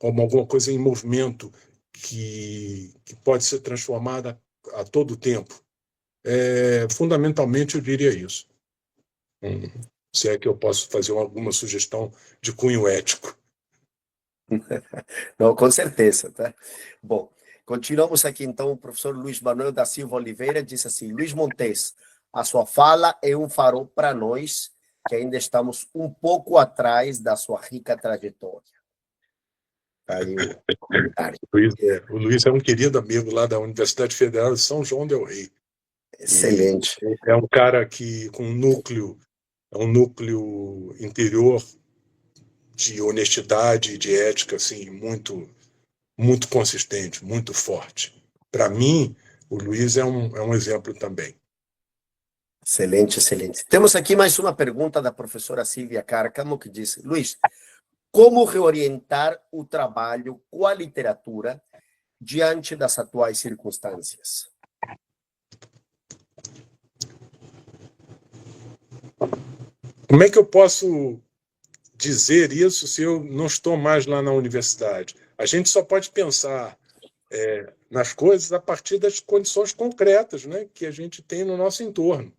Speaker 2: alguma coisa em movimento que pode ser transformada a todo tempo. Fundamentalmente, eu diria isso. Se é que eu posso fazer alguma sugestão de cunho ético.
Speaker 1: Não, com certeza, tá? Bom, continuamos aqui, então. O professor Luiz Manuel da Silva Oliveira disse assim: Luiz Montes, a sua fala é um farol para nós, que ainda estamos um pouco atrás da sua rica trajetória. Aí o comentário.
Speaker 2: O Luiz é um querido amigo lá da Universidade Federal de São João del Rei.
Speaker 1: Excelente.
Speaker 2: E é um cara que com um núcleo interior de honestidade e de ética assim, muito, muito consistente, muito forte. Para mim, o Luiz é um exemplo também.
Speaker 1: Excelente, excelente. Temos aqui mais uma pergunta da professora Silvia Cárcamo, que diz: Luiz, como reorientar o trabalho com a literatura diante das atuais circunstâncias?
Speaker 2: como é que eu posso dizer isso se eu não estou mais lá na universidade? A gente só pode pensar nas coisas a partir das condições concretas, né, que a gente tem no nosso entorno.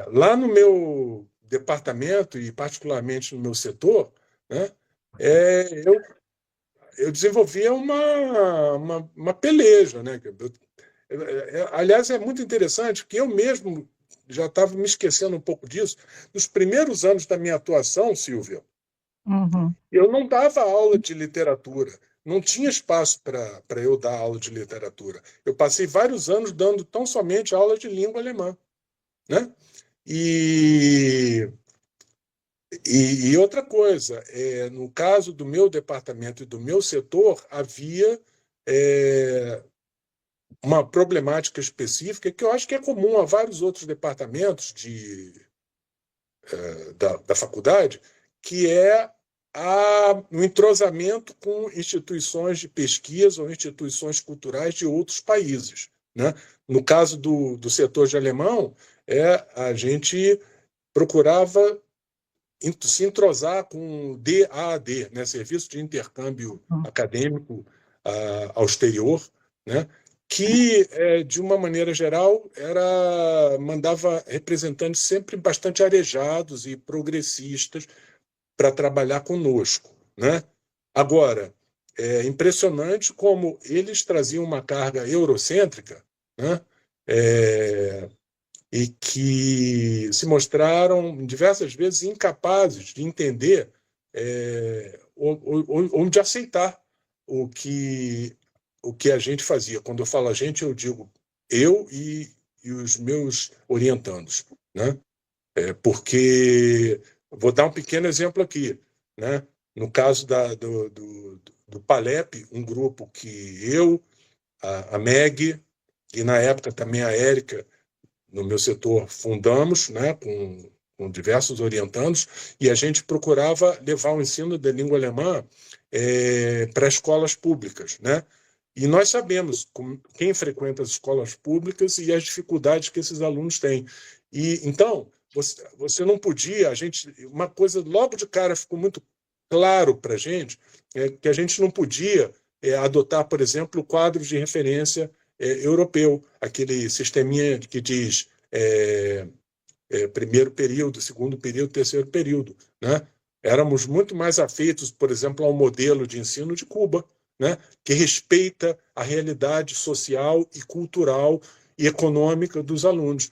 Speaker 2: Lá no meu departamento, e particularmente no meu setor, né, eu desenvolvia uma peleja. Né? Aliás, é muito interessante, porque eu mesmo já estava me esquecendo um pouco disso. Nos primeiros anos da minha atuação, Silvia, eu não dava aula de literatura, não tinha espaço para eu dar aula de literatura. Eu passei vários anos dando tão somente aula de língua alemã. Né? E outra coisa, no caso do meu departamento e do meu setor, havia uma problemática específica que eu acho que é comum a vários outros departamentos da faculdade, que é o entrosamento com instituições de pesquisa ou instituições culturais de outros países. Né? No caso do setor de alemão, a gente procurava se entrosar com o DAAD, né? Serviço de Intercâmbio Acadêmico ao Exterior, né? Que, de uma maneira geral, mandava representantes sempre bastante arejados e progressistas para trabalhar conosco. Né? Agora, é impressionante como eles traziam uma carga eurocêntrica, né? E que se mostraram diversas vezes incapazes de entender ou de aceitar o que a gente fazia. Quando eu falo a gente, eu digo eu e os meus orientandos. Né? Porque, vou dar um pequeno exemplo aqui. Né? No caso do Palep, um grupo que eu, a Meg, e na época também a Érica, no meu setor, fundamos, né, com diversos orientandos, e a gente procurava levar o ensino da língua alemã para escolas públicas. Né? E nós sabemos quem frequenta as escolas públicas e as dificuldades que esses alunos têm. E então, você não podia, uma coisa logo de cara ficou muito claro para a gente, que a gente não podia adotar, por exemplo, quadros de referência europeu, aquele sisteminha que diz primeiro período, segundo período, terceiro período. Né? Éramos muito mais afeitos, por exemplo, ao modelo de ensino de Cuba, né? Que respeita a realidade social e cultural e econômica dos alunos.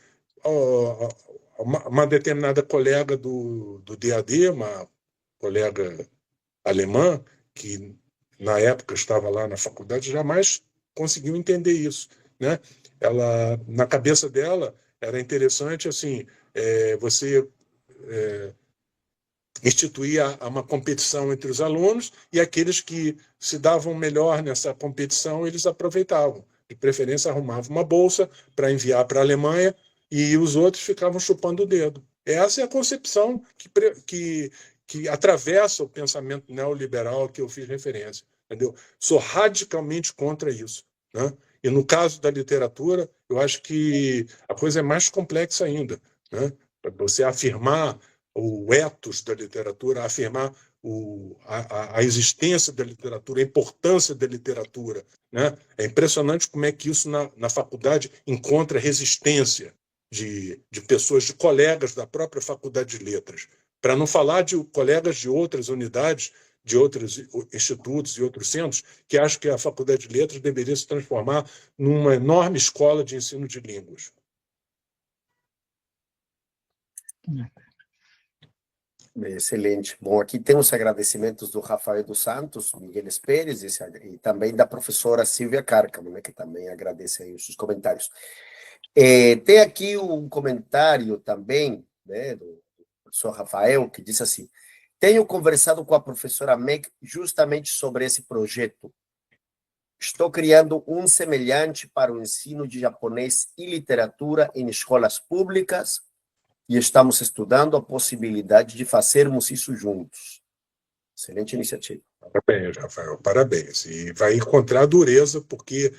Speaker 2: Uma determinada colega do DAD, uma colega alemã, que na época estava lá na faculdade, jamais conseguiu entender isso. Né? Na cabeça dela, era interessante assim, você instituir uma competição entre os alunos, e aqueles que se davam melhor nessa competição, eles aproveitavam. De preferência, arrumavam uma bolsa para enviar para a Alemanha, e os outros ficavam chupando o dedo. Essa é a concepção que atravessa o pensamento neoliberal que eu fiz referência. Entendeu? Sou radicalmente contra isso. Né? E no caso da literatura, eu acho que a coisa é mais complexa ainda. Né? Você afirmar o ethos da literatura, afirmar a existência da literatura, a importância da literatura. Né? É impressionante como é que isso na faculdade encontra resistência de pessoas, de colegas da própria Faculdade de Letras. Para não falar de colegas de outras unidades, de outros institutos e outros centros, que acham que a Faculdade de Letras deveria se transformar numa enorme escola de ensino de línguas.
Speaker 1: Excelente. Bom, aqui tem os agradecimentos do Rafael dos Santos, Miguel Pérez e também da professora Silvia Cárcamo, né, que também agradece aí os seus comentários. Tem aqui um comentário também, né, do professor Rafael, que diz assim: tenho conversado com a professora Meg justamente sobre esse projeto. Estou criando um semelhante para o ensino de japonês e literatura em escolas públicas e estamos estudando a possibilidade de fazermos isso juntos. Excelente iniciativa.
Speaker 2: Parabéns, Rafael, parabéns. E vai encontrar dureza, porque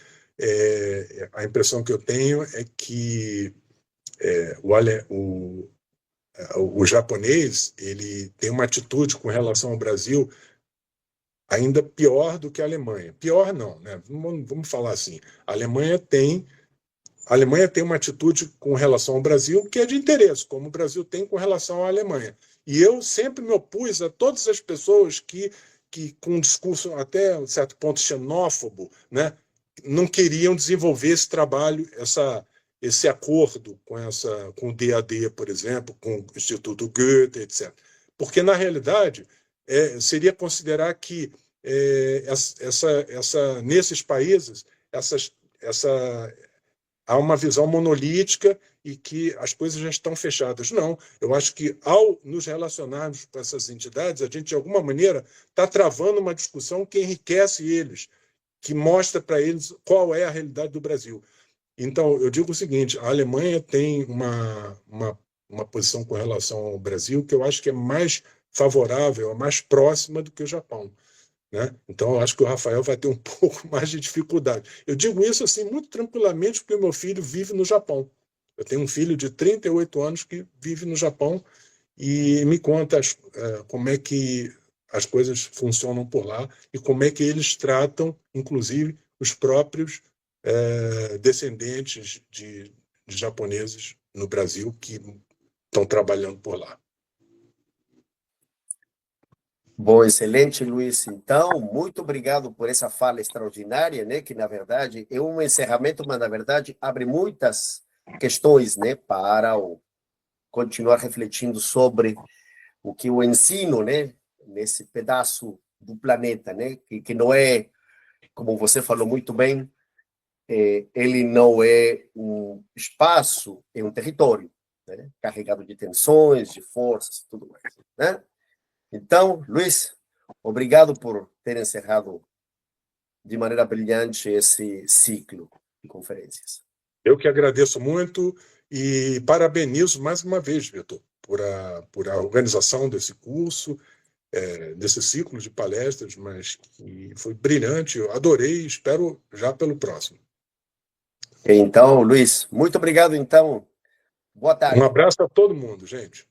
Speaker 2: a impressão que eu tenho é que o japonês ele tem uma atitude com relação ao Brasil ainda pior do que a Alemanha. Pior não, né? Vamos falar assim. A Alemanha tem uma atitude com relação ao Brasil que é de interesse, como o Brasil tem com relação à Alemanha. E eu sempre me opus a todas as pessoas que com um discurso até um certo ponto xenófobo, né, não queriam desenvolver esse trabalho, esse acordo com o DAD, por exemplo, com o Instituto Goethe, etc. Porque, na realidade, seria considerar que nesses países há uma visão monolítica e que as coisas já estão fechadas. Não, eu acho que ao nos relacionarmos com essas entidades, a gente, de alguma maneira, está travando uma discussão que enriquece eles, que mostra para eles qual é a realidade do Brasil. Então, eu digo o seguinte, a Alemanha tem uma posição com relação ao Brasil que eu acho que é mais favorável, é mais próxima do que o Japão. Né? Então, eu acho que o Rafael vai ter um pouco mais de dificuldade. Eu digo isso assim muito tranquilamente porque o meu filho vive no Japão. Eu tenho um filho de 38 anos que vive no Japão e me conta como é que as coisas funcionam por lá e como é que eles tratam, inclusive, os próprios descendentes de japoneses no Brasil que estão trabalhando por lá.
Speaker 1: Bom, excelente, Luiz. Então, muito obrigado por essa fala extraordinária, né? Que, na verdade, é um encerramento, mas, na verdade, abre muitas questões, né? Para continuar refletindo sobre o que o ensino, né? Nesse pedaço do planeta, né? Que não é, como você falou muito bem, ele não é um espaço, é um território, né? Carregado de tensões, de forças e tudo mais, né? Então, Luiz, obrigado por ter encerrado de maneira brilhante esse ciclo de conferências.
Speaker 2: Eu que agradeço muito e parabenizo mais uma vez, Vitor, por a organização desse curso, desse ciclo de palestras, mas que foi brilhante, eu adorei e espero já pelo próximo.
Speaker 1: Então, Luiz, muito obrigado, então. Boa tarde.
Speaker 2: Um abraço a todo mundo, gente.